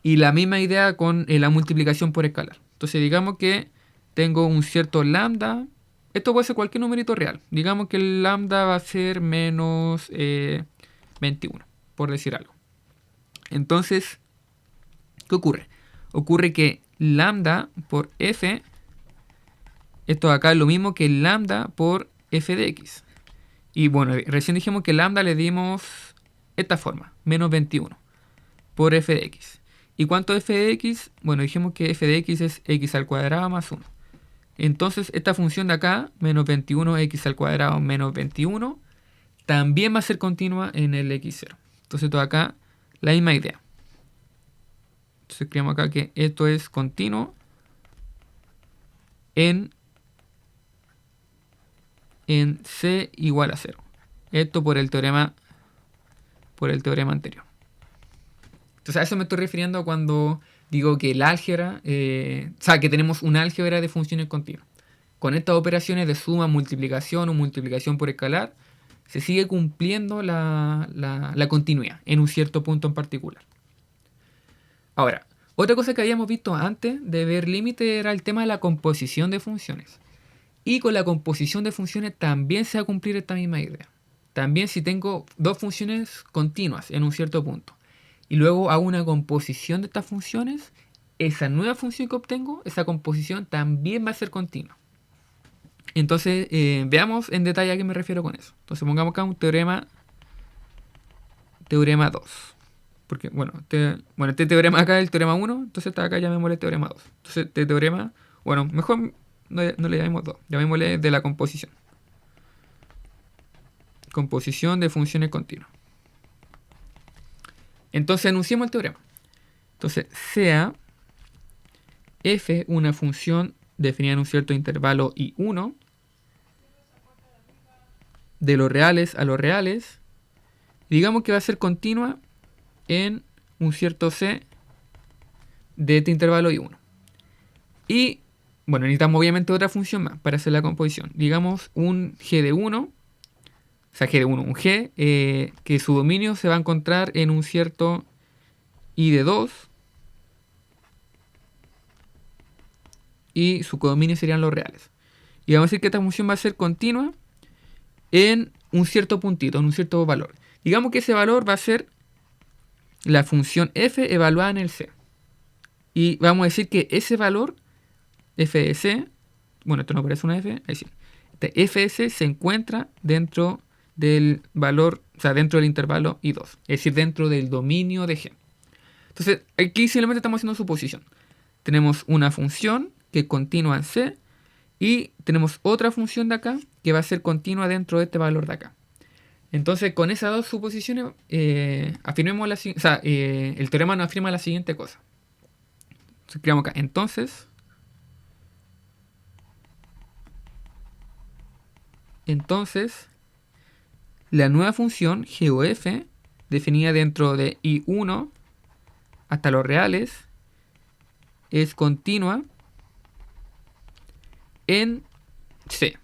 Y la misma idea con la multiplicación por escalar. Entonces, digamos que tengo un cierto lambda. Esto puede ser cualquier numerito real. Digamos que el lambda va a ser menos 21, por decir algo. Entonces, ¿qué ocurre? Ocurre que lambda por f Esto acá es lo mismo que lambda por f de x. Y bueno, recién dijimos que lambda le dimos esta forma, menos 21 por f de x. ¿Y cuánto es f de x? Bueno, dijimos que f de x es x al cuadrado más 1. Entonces esta función de acá, menos 21x al cuadrado menos 21, también va a ser continua en el x0. Entonces todo acá, la misma idea. Entonces escribimos acá que esto es continuo en c igual a 0. Esto por el teorema anterior. Entonces a eso me estoy refiriendo cuando digo que el álgebra, o sea, que tenemos una álgebra de funciones continuas. Con estas operaciones de suma, multiplicación o multiplicación por escalar, se sigue cumpliendo la continuidad en un cierto punto en particular. Ahora, otra cosa que habíamos visto antes de ver límite era el tema de la composición de funciones. Y con la composición de funciones también se va a cumplir esta misma idea. También si tengo dos funciones continuas en un cierto punto y luego hago una composición de estas funciones, esa nueva función que obtengo, esa composición también va a ser continua. Entonces, veamos en detalle a qué me refiero con eso. Entonces, pongamos acá un teorema 2. Porque, bueno, este teorema acá es el teorema 1, entonces acá llamémosle teorema 2. Entonces, este teorema, bueno, mejor no le llamemos 2, llamémosle de la composición. Composición de funciones continuas. Entonces, enunciemos el teorema. Entonces, sea f una función definida en un cierto intervalo I1 de los reales a los reales, digamos que va a ser continua en un cierto c de este intervalo I1. Y, bueno, necesitamos obviamente otra función más para hacer la composición. Digamos un g de 1, o sea, g de 1, un g, que su dominio se va a encontrar en un cierto I de 2, y su codominio serían los reales. Y vamos a decir que esta función va a ser continua en un cierto puntito, en un cierto valor. Digamos que ese valor va a ser la función f evaluada en el c. Y vamos a decir que ese valor, f de c, bueno, esto no parece una f, ahí sí. Este f de c se encuentra dentro del valor, o sea, dentro del intervalo I2, es decir, dentro del dominio de g. Entonces, aquí simplemente estamos haciendo suposición. Tenemos una función que continúa en c y tenemos otra función de acá que va a ser continua dentro de este valor de acá. Entonces, con esas dos suposiciones, afirmemos el teorema nos afirma la siguiente cosa. Escribamos acá. Entonces, la nueva función g o f, definida dentro de I1 hasta los reales, es continua en C.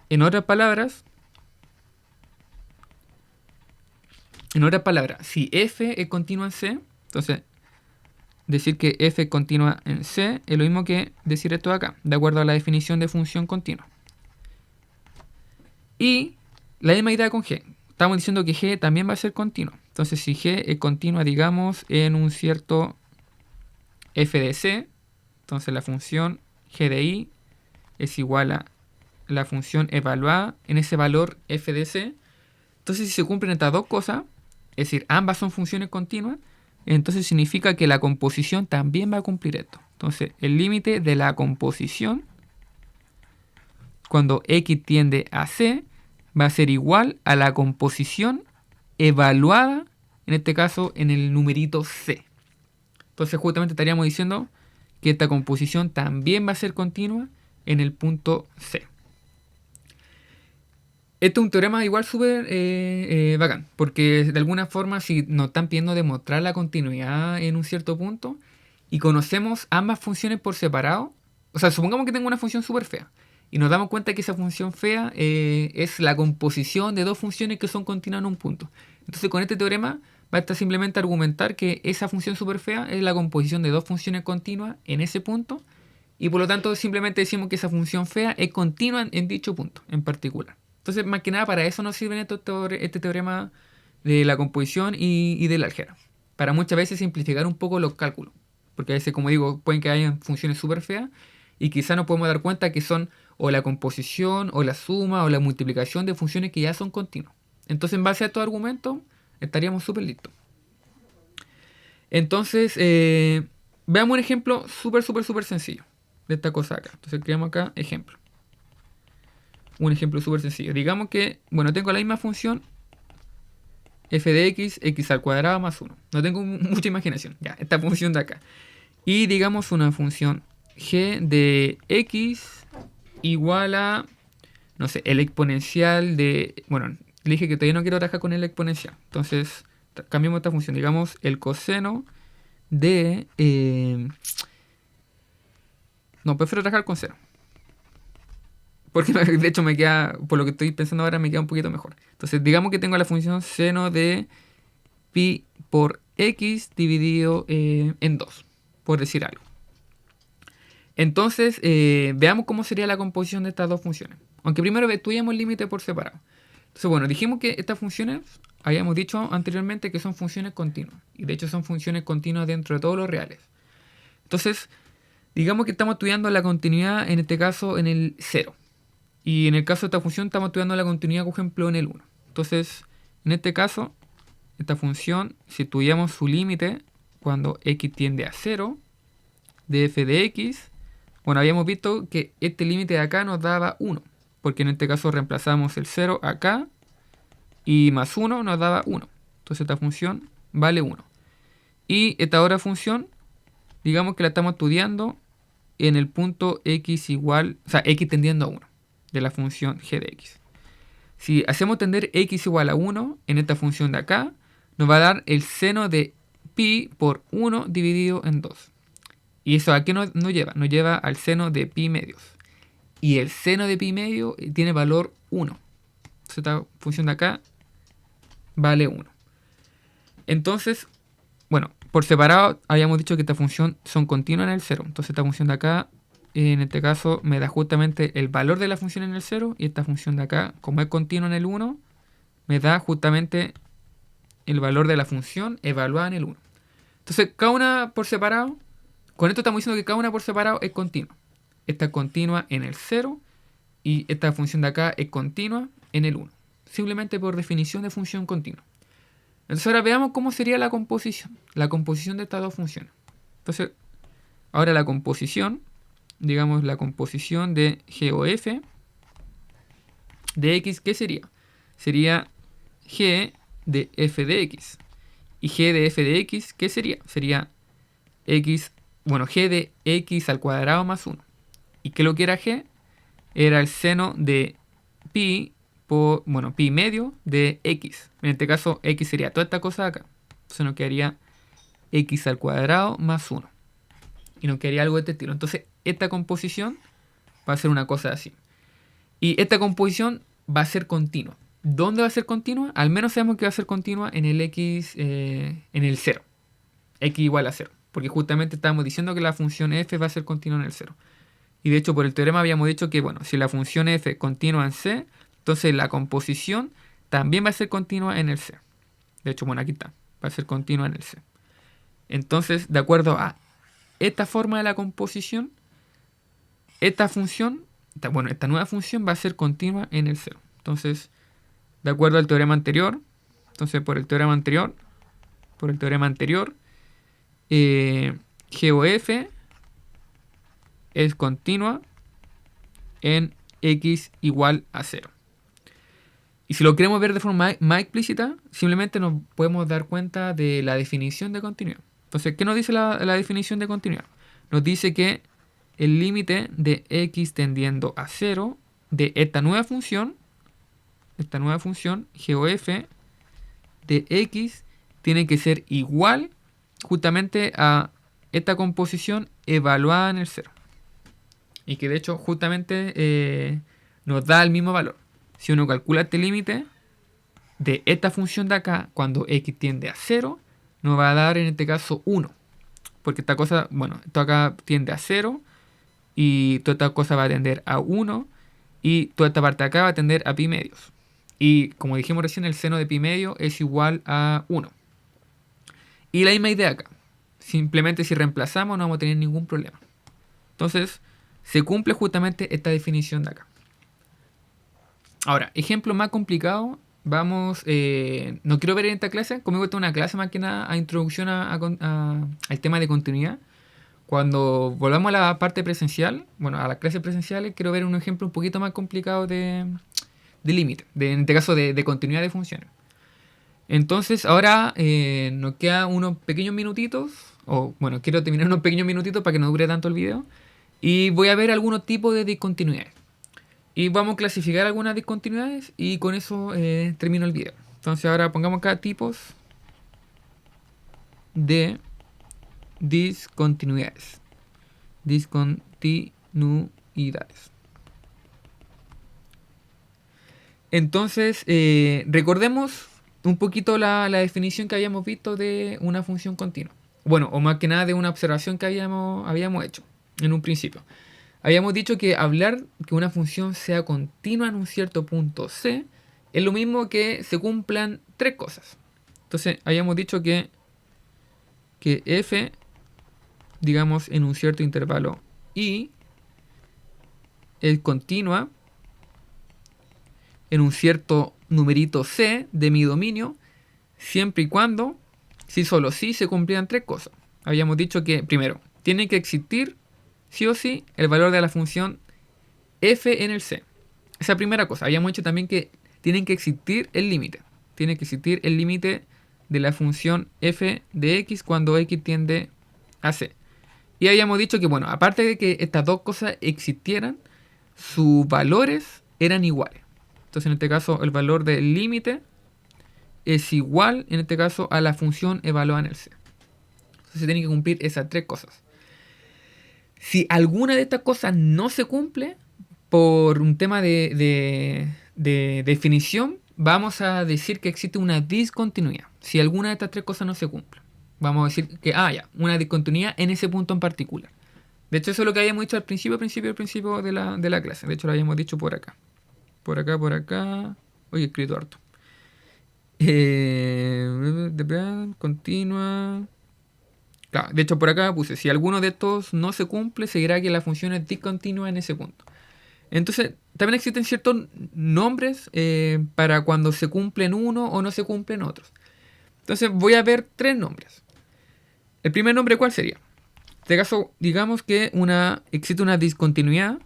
En otras palabras, si f es continua en C, entonces decir que f es continua en C es lo mismo que decir esto de acá, de acuerdo a la definición de función continua. Y la misma idea con g. Estamos diciendo que g también va a ser continua. Entonces, si g es continua, digamos, en un cierto f de c, entonces la función g de i es igual a la función evaluada en ese valor f de c. Entonces, si se cumplen estas dos cosas, es decir, ambas son funciones continuas, entonces significa que la composición también va a cumplir esto. Entonces, el límite de la composición, cuando x tiende a c, va a ser igual a la composición evaluada, en este caso, en el numerito c. Entonces, justamente estaríamos diciendo que esta composición también va a ser continua en el punto c. Esto es un teorema igual súper bacán, porque de alguna forma si nos están pidiendo demostrar la continuidad en un cierto punto y conocemos ambas funciones por separado, o sea, supongamos que tengo una función súper fea y nos damos cuenta que esa función fea es la composición de dos funciones que son continuas en un punto. Entonces con este teorema basta simplemente argumentar que esa función súper fea es la composición de dos funciones continuas en ese punto y por lo tanto simplemente decimos que esa función fea es continua en dicho punto en particular. Entonces, más que nada, para eso nos sirve este teorema de la composición y del álgebra. Para muchas veces simplificar un poco los cálculos. Porque a veces, como digo, pueden que hayan funciones súper feas y quizá nos podemos dar cuenta que son o la composición, o la suma, o la multiplicación de funciones que ya son continuas. Entonces, en base a estos argumentos, estaríamos súper listos. Entonces, veamos un ejemplo súper sencillo de esta cosa acá. Entonces, creamos acá ejemplo. Un ejemplo súper sencillo. Digamos que, bueno, tengo la misma función f de x, x al cuadrado más 1. No tengo mucha imaginación. Ya, esta función de acá. Y digamos una función g de x igual a, no sé, el exponencial de... Bueno, le dije que todavía no quiero trabajar con el exponencial. Entonces, cambiamos esta función. Digamos el coseno de... no, prefiero trabajar con cero. Porque de hecho me queda, por lo que estoy pensando ahora, me queda un poquito mejor. Entonces, digamos que tengo la función seno de pi por x dividido en 2, por decir algo. Entonces, veamos cómo sería la composición de estas dos funciones. Aunque primero estudiamos el límite por separado. Entonces, bueno, dijimos que estas funciones, habíamos dicho anteriormente que son funciones continuas. Y de hecho son funciones continuas dentro de todos los reales. Entonces, digamos que estamos estudiando la continuidad, en este caso, en el 0. Y en el caso de esta función estamos estudiando la continuidad, por ejemplo, en el 1. Entonces, en este caso, esta función, si estudiamos su límite, cuando x tiende a 0, de f de x, bueno, habíamos visto que este límite de acá nos daba 1, porque en este caso reemplazamos el 0 acá, y más 1 nos daba 1. Entonces esta función vale 1. Y esta otra función, digamos que la estamos estudiando en el punto x igual, o sea, x tendiendo a 1, de la función g de x. Si hacemos tender x igual a 1 en esta función de acá, nos va a dar el seno de pi por 1 dividido en 2. ¿Y eso a qué nos lleva? Nos lleva al seno de pi medios. Y el seno de pi medio tiene valor 1. Entonces esta función de acá vale 1. Entonces, bueno, por separado habíamos dicho que esta función son continuas en el 0. Entonces esta función de acá, en este caso, me da justamente el valor de la función en el 0. Y esta función de acá, como es continua en el 1, me da justamente el valor de la función evaluada en el 1. Entonces, cada una por separado, con esto estamos diciendo que cada una por separado es continua. Esta es continua en el 0 y esta función de acá es continua en el 1. Simplemente por definición de función continua. Entonces ahora veamos cómo sería la composición de estas dos funciones. Entonces, ahora la composición, digamos la composición de g o f de x, ¿qué sería? Sería g de f de x. Y g de f de x, ¿qué sería? Sería x, bueno, g de x al cuadrado más 1. ¿Y qué lo que era g? Era el seno de pi por, bueno, pi medio de x. En este caso, x sería toda esta cosa de acá. Entonces nos quedaría x al cuadrado más 1. Y nos quedaría algo de este estilo. Entonces, esta composición va a ser una cosa así. Y esta composición va a ser continua. ¿Dónde va a ser continua? Al menos sabemos que va a ser continua en el x, en el 0. X igual a 0. Porque justamente estábamos diciendo que la función f va a ser continua en el 0. Y de hecho, por el teorema habíamos dicho que, bueno, si la función f continúa en C, entonces la composición también va a ser continua en el C. De hecho, bueno, aquí está. Va a ser continua en el C. Entonces, de acuerdo a esta forma de la composición, esta función, esta nueva función va a ser continua en el 0. Entonces, de acuerdo al teorema anterior, entonces por el teorema anterior, G o F es continua en x igual a 0. Y si lo queremos ver de forma más explícita, simplemente nos podemos dar cuenta de la definición de continuidad. Entonces, ¿qué nos dice la definición de continuidad? Nos dice que el límite de x tendiendo a 0 de esta nueva función, g o f de x, tiene que ser igual justamente a esta composición evaluada en el 0. Y que de hecho justamente nos da el mismo valor. Si uno calcula este límite de esta función de acá, cuando x tiende a 0, nos va a dar en este caso 1. Porque esta cosa, bueno, esto acá tiende a 0 y toda esta cosa va a tender a 1 y toda esta parte de acá va a tender a pi medios. Y como dijimos recién, el seno de pi medio es igual a 1. Y la misma idea acá. Simplemente si reemplazamos no vamos a tener ningún problema. Entonces, se cumple justamente esta definición de acá. Ahora, ejemplo más complicado. Vamos, no quiero ver en esta clase, conmigo está una clase más que nada a introducción al tema de continuidad. Cuando volvamos a la parte presencial, bueno, a las clases presenciales, quiero ver un ejemplo un poquito más complicado de límite, en este caso de continuidad de funciones. Entonces, ahora nos quedan unos pequeños minutitos, o bueno, quiero terminar unos pequeños minutitos para que no dure tanto el video, y voy a ver algunos tipos de discontinuidades. Y vamos a clasificar algunas discontinuidades y con eso termino el video. Entonces ahora pongamos acá tipos de discontinuidades. Discontinuidades. Entonces, recordemos un poquito la definición que habíamos visto de una función continua. Bueno, o más que nada de una observación que habíamos hecho en un principio. Habíamos dicho que hablar que una función sea continua en un cierto punto C es lo mismo que se cumplan tres cosas. Entonces, habíamos dicho que f, digamos, en un cierto intervalo i es continua en un cierto numerito c de mi dominio, siempre y cuando, si solo si, se cumplían tres cosas. Habíamos dicho que, primero, tiene que existir, sí o sí, el valor de la función f en el c. Esa primera cosa. Habíamos dicho también que tiene que existir el límite. Tiene que existir el límite de la función f de x cuando x tiende a c. Y habíamos dicho que, bueno, aparte de que estas dos cosas existieran, sus valores eran iguales. Entonces, en este caso, el valor del límite es igual, en este caso, a la función evaluada en el c. Entonces, se tienen que cumplir esas tres cosas. Si alguna de estas cosas no se cumple, por un tema de definición, vamos a decir que existe una discontinuidad. Si alguna de estas tres cosas no se cumple, vamos a decir que, una discontinuidad en ese punto en particular. De hecho, eso es lo que habíamos dicho al principio de la clase. De hecho, lo habíamos dicho por acá. Por acá. Oye, he escrito harto. Continua. Claro, de hecho, por acá puse, si alguno de estos no se cumple, seguirá que la función es discontinua en ese punto. Entonces, también existen ciertos nombres para cuando se cumplen uno o no se cumplen otros. Entonces, voy a ver tres nombres. El primer nombre, ¿cuál sería? En este caso, digamos que existe una discontinuidad.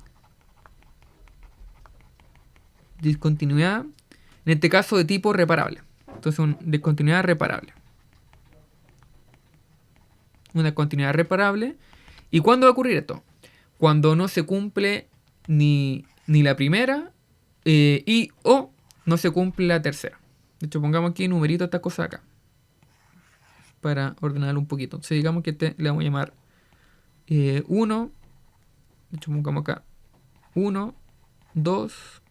Discontinuidad, en este caso de tipo reparable. Entonces, una discontinuidad reparable. Una continuidad reparable. ¿Y cuándo va a ocurrir esto? Cuando no se cumple ni la primera o no se cumple la tercera. De hecho, pongamos aquí numerito a esta cosa acá para ordenarlo un poquito. Entonces, digamos que le vamos a llamar 1. De hecho, pongamos acá 1, 2,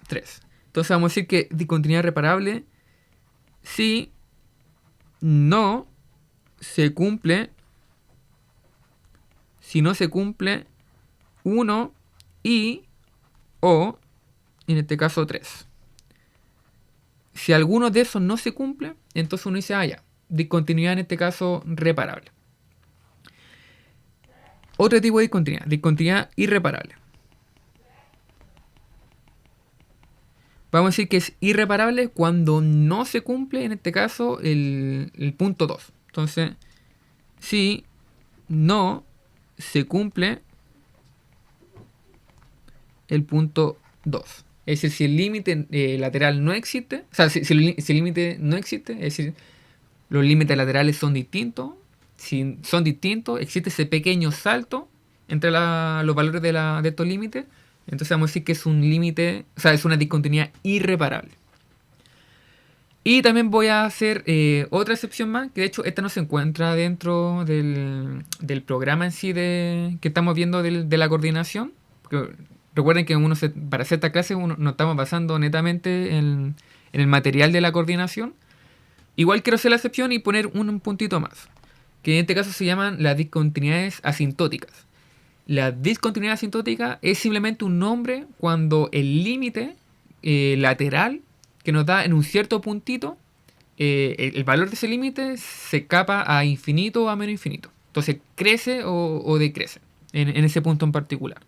3. Entonces, vamos a decir que discontinuidad reparable si no se cumple, si no se cumple 1 o, en este caso, 3. Si alguno de esos no se cumple, entonces uno dice, discontinuidad en este caso reparable. Otro tipo de discontinuidad irreparable. Vamos a decir que es irreparable cuando no se cumple, en este caso, el punto 2. Entonces, si no se cumple el punto 2. Es decir, si el límite lateral no existe, o sea, si el límite no existe, es decir, los límites laterales son distintos. Si son distintos, existe ese pequeño salto entre los valores de estos límites. Entonces vamos a decir que es un límite, o sea, es una discontinuidad irreparable. Y también voy a hacer otra excepción más, que de hecho esta no se encuentra dentro del programa en sí que estamos viendo de la coordinación. Porque recuerden que para hacer esta clase nos estamos basando netamente en el material de la coordinación. Igual quiero hacer la excepción y poner un puntito más, que en este caso se llaman las discontinuidades asintóticas. La discontinuidad asintótica es simplemente un nombre cuando el límite lateral que nos da en un cierto puntito, el valor de ese límite se escapa a infinito o a menos infinito. Entonces crece o decrece en ese punto en particular.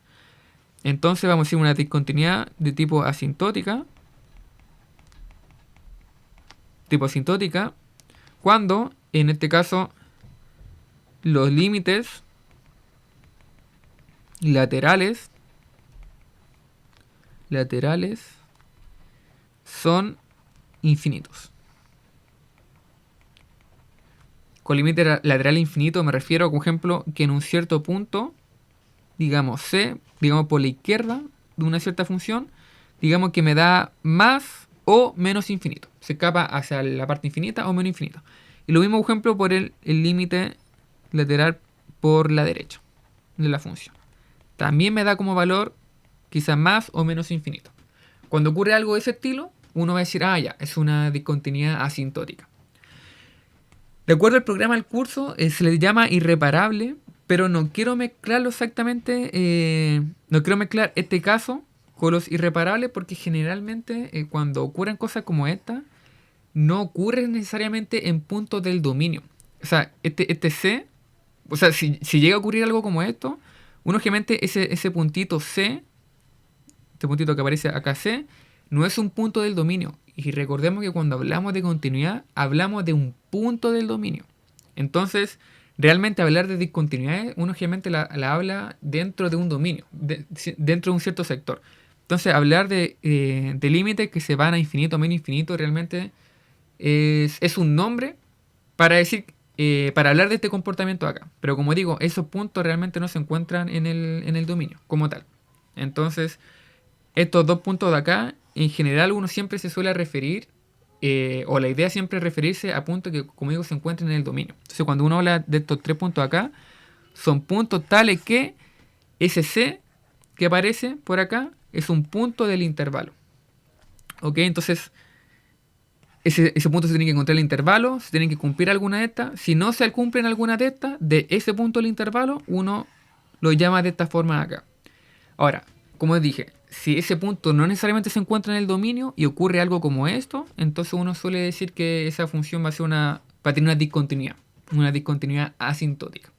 Entonces vamos a decir una discontinuidad de tipo asintótica. Tipo asintótica. Cuando, en este caso, los límites laterales son infinitos. Con límite lateral infinito me refiero, por ejemplo, que en un cierto punto, digamos C, digamos por la izquierda de una cierta función, digamos que me da más o menos infinito. Se escapa hacia la parte infinita o menos infinita. Y lo mismo, por ejemplo, por el límite lateral por la derecha de la función. También me da como valor quizás más o menos infinito. Cuando ocurre algo de ese estilo, uno va a decir, ah, ya, es una discontinuidad asintótica. De acuerdo al programa del curso, se le llama irreparable, pero no quiero mezclarlo exactamente, no quiero mezclar este caso con los irreparables porque generalmente cuando ocurren cosas como esta, no ocurren necesariamente en puntos del dominio. O sea, este C, o sea, si llega a ocurrir algo como esto, uno generalmente ese puntito C, este puntito que aparece acá C, no es un punto del dominio. Y recordemos que cuando hablamos de continuidad, hablamos de un punto del dominio. Entonces, realmente hablar de discontinuidades, uno generalmente la habla dentro de un dominio, dentro de un cierto sector. Entonces, hablar de límites que se van a infinito o menos infinito realmente es un nombre para decir, para hablar de este comportamiento acá. Pero como digo, esos puntos realmente no se encuentran en el dominio como tal. Entonces, estos dos puntos de acá, en general uno siempre se suele referir, o la idea siempre es referirse a puntos que, como digo, se encuentran en el dominio. Entonces cuando uno habla de estos tres puntos acá, son puntos tales que ese C que aparece por acá es un punto del intervalo. ¿Ok? Entonces ese punto se tiene que encontrar en el intervalo, se tiene que cumplir alguna de estas. Si no se cumplen alguna de estas, de ese punto del intervalo, uno lo llama de esta forma acá. Ahora, como dije, si ese punto no necesariamente se encuentra en el dominio y ocurre algo como esto, entonces uno suele decir que esa función va a tener una discontinuidad asintótica.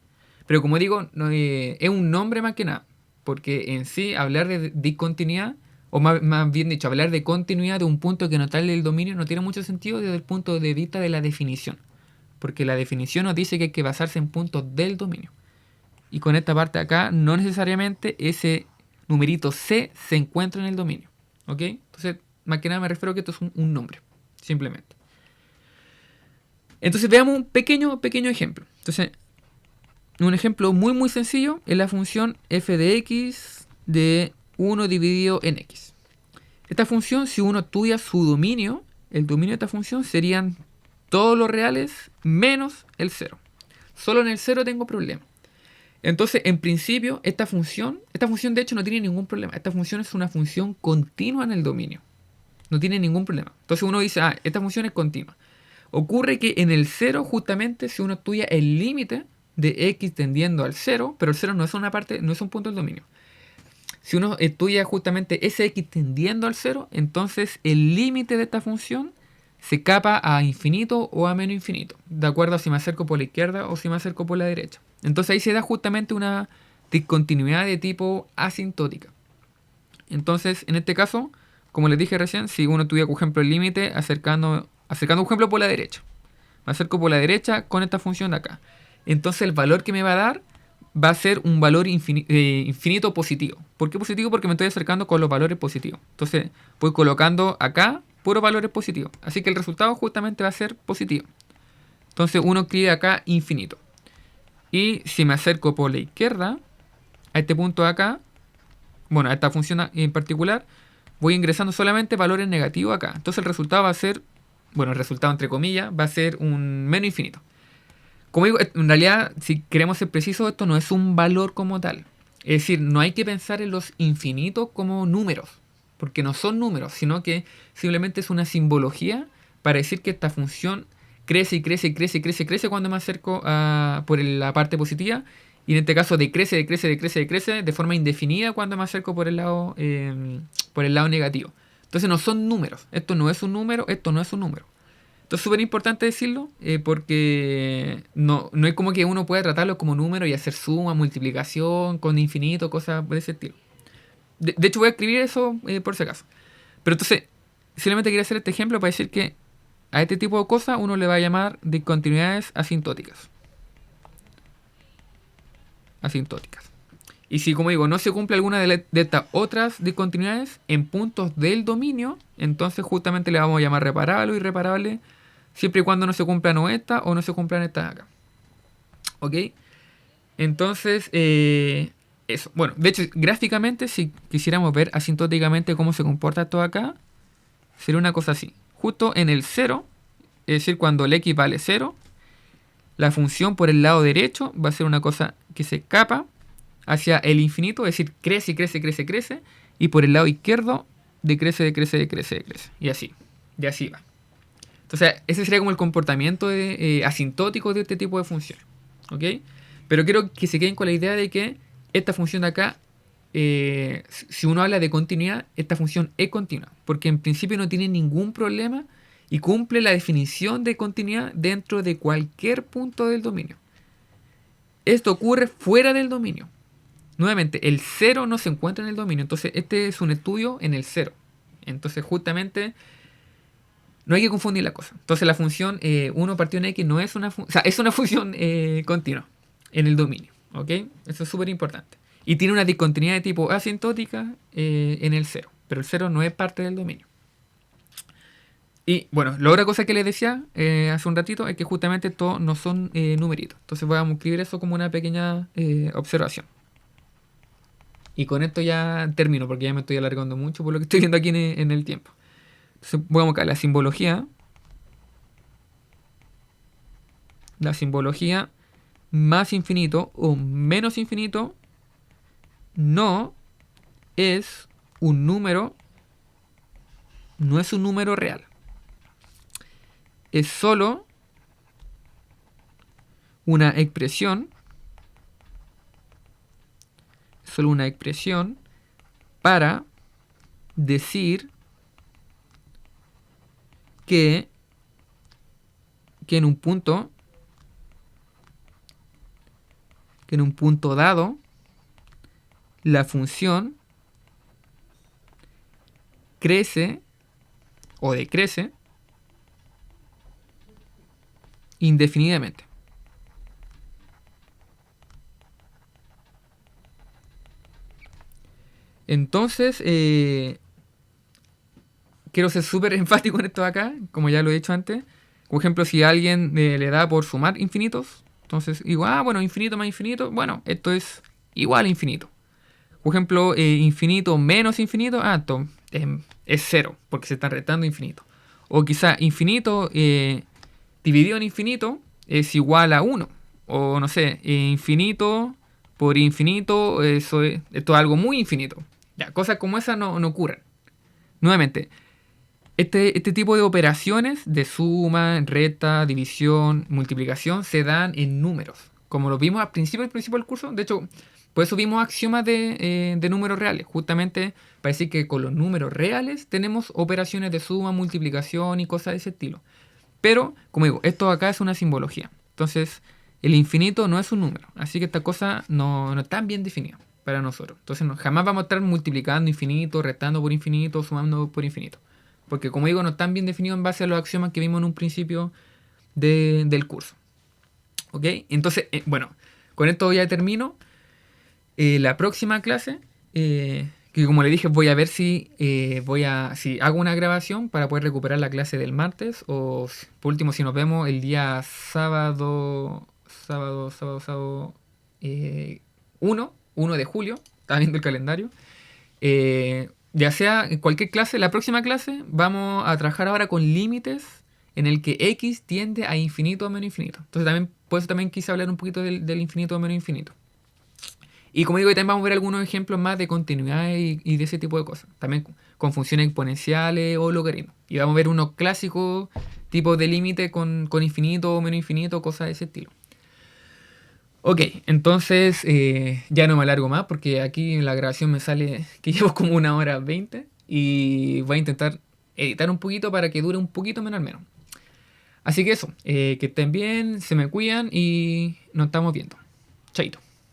Pero como digo, no, es un nombre más que nada, porque en sí hablar de discontinuidad, o más bien dicho, hablar de continuidad de un punto que no está en el dominio no tiene mucho sentido desde el punto de vista de la definición, porque la definición nos dice que hay que basarse en puntos del dominio. Y con esta parte acá, no necesariamente ese numerito C se encuentra en el dominio. ¿Ok? Entonces, más que nada me refiero a que esto es un nombre. Simplemente. Entonces, veamos un pequeño ejemplo. Entonces, un ejemplo muy sencillo es la función f de x de 1 dividido en x. Esta función, si uno estudia su dominio, el dominio de esta función serían todos los reales menos el 0. Solo en el 0 tengo problema. Entonces, en principio, esta función de hecho no tiene ningún problema. Esta función es una función continua en el dominio. No tiene ningún problema. Entonces uno dice, ah, esta función es continua. Ocurre que en el 0, justamente, si uno estudia el límite de x tendiendo al 0, pero el 0 no es una parte, no es un punto del dominio. Si uno estudia justamente ese x tendiendo al 0, entonces el límite de esta función se escapa a infinito o a menos infinito, de acuerdo a si me acerco por la izquierda o si me acerco por la derecha. Entonces ahí se da justamente una discontinuidad de tipo asintótica. Entonces, en este caso, como les dije recién, si uno tuviera, por ejemplo, el límite acercando, por ejemplo, por la derecha. Me acerco por la derecha con esta función de acá. Entonces el valor que me va a dar va a ser un valor infinito positivo. ¿Por qué positivo? Porque me estoy acercando con los valores positivos. Entonces voy colocando acá puros valores positivos. Así que el resultado justamente va a ser positivo. Entonces uno escribe acá infinito. Y si me acerco por la izquierda, a este punto de acá, bueno, a esta función en particular, voy ingresando solamente valores negativos acá. Entonces el resultado va a ser, bueno, el resultado entre comillas, va a ser un menos infinito. Como digo, en realidad, si queremos ser precisos, esto no es un valor como tal. Es decir, no hay que pensar en los infinitos como números, porque no son números, sino que simplemente es una simbología para decir que esta función crece y crece y crece y crece y crece cuando me acerco por la parte positiva, y en este caso decrece, decrece, decrece, decrece de forma indefinida cuando me acerco por el lado negativo. Entonces no son números, esto no es un número, esto no es un número. Esto es súper importante decirlo porque no es como que uno pueda tratarlo como número y hacer suma, multiplicación con infinito, cosas de ese estilo. De hecho voy a escribir eso por si acaso. Pero entonces, simplemente quería hacer este ejemplo para decir que a este tipo de cosas uno le va a llamar discontinuidades asintóticas. Asintóticas. Y si, como digo, no se cumple alguna de estas otras discontinuidades en puntos del dominio, entonces justamente le vamos a llamar reparable o irreparable, siempre y cuando no se cumplan o estas o no se cumplan estas acá. ¿Ok? Entonces, eso. Bueno, de hecho, gráficamente, si quisiéramos ver asintóticamente cómo se comporta esto acá, sería una cosa así. Justo en el 0, es decir, cuando el x vale 0, la función por el lado derecho va a ser una cosa que se escapa hacia el infinito, es decir, crece y crece, crece, crece, y por el lado izquierdo decrece, decrece, decrece, decrece. Y así va. Entonces, ese sería como el comportamiento asintótico de este tipo de función. ¿Ok? Pero quiero que se queden con la idea de que esta función de acá, si uno habla de continuidad, esta función es continua, porque en principio no tiene ningún problema y cumple la definición de continuidad dentro de cualquier punto del dominio. Esto ocurre fuera del dominio. Nuevamente, el 0 no se encuentra en el dominio, entonces este es un estudio en el 0. Entonces justamente no hay que confundir la cosa. Entonces la función 1 partido en x no es una función, o sea, es una función continua en el dominio. ¿Ok? Eso es súper importante. Y tiene una discontinuidad de tipo asintótica en el 0, pero el 0 no es parte del dominio. Y bueno, la otra cosa que les decía hace un ratito es que justamente estos no son numeritos. Entonces vamos a escribir eso como una pequeña observación. Y con esto ya termino, porque ya me estoy alargando mucho por lo que estoy viendo aquí en el tiempo. Entonces voy a buscar la simbología. La simbología más infinito o menos infinito no es un número, no es un número real. Es solo una expresión, para decir que en un punto dado la función crece o decrece indefinidamente. Entonces, quiero ser súper enfático en esto de acá, como ya lo he dicho antes. Por ejemplo, si a alguien le da por sumar infinitos, entonces digo, bueno, infinito más infinito, bueno, esto es igual a infinito. Por ejemplo, infinito menos infinito, esto es cero, porque se está restando infinito. O quizá infinito dividido en infinito es igual a 1. O no sé, infinito por infinito, esto es algo muy infinito. Ya, cosas como esas no ocurren. Nuevamente, este tipo de operaciones de suma, resta, división, multiplicación se dan en números. Como lo vimos al principio del curso. De hecho, por eso vimos axiomas de números reales. Justamente para decir que con los números reales tenemos operaciones de suma, multiplicación y cosas de ese estilo. Pero, como digo, esto acá es una simbología. Entonces, el infinito no es un número. Así que esta cosa no está bien definida para nosotros. Entonces, jamás vamos a estar multiplicando infinito, restando por infinito, sumando por infinito. Porque, como digo, no están bien definidos en base a los axiomas que vimos en un principio del curso. ¿Ok? Entonces, bueno, con esto ya termino. La próxima clase, que como le dije, voy a ver si si hago una grabación para poder recuperar la clase del martes. O por último, si nos vemos el día sábado 1 de julio. Estaba viendo el calendario. Ya sea en cualquier clase, la próxima clase vamos a trabajar ahora con límites en el que x tiende a infinito o menos infinito. Entonces también, por eso también quise hablar un poquito del infinito o menos infinito. Y como digo, también vamos a ver algunos ejemplos más de continuidad y de ese tipo de cosas. También con funciones exponenciales o logaritmos. Y vamos a ver unos clásicos tipos de límite con infinito o menos infinito, cosas de ese estilo. Ok, entonces ya no me alargo más porque aquí en la grabación me sale que llevo como 1 hora 20 y voy a intentar editar un poquito para que dure un poquito menos al menos. Así que eso, que estén bien, se me cuidan y nos estamos viendo. Chaito.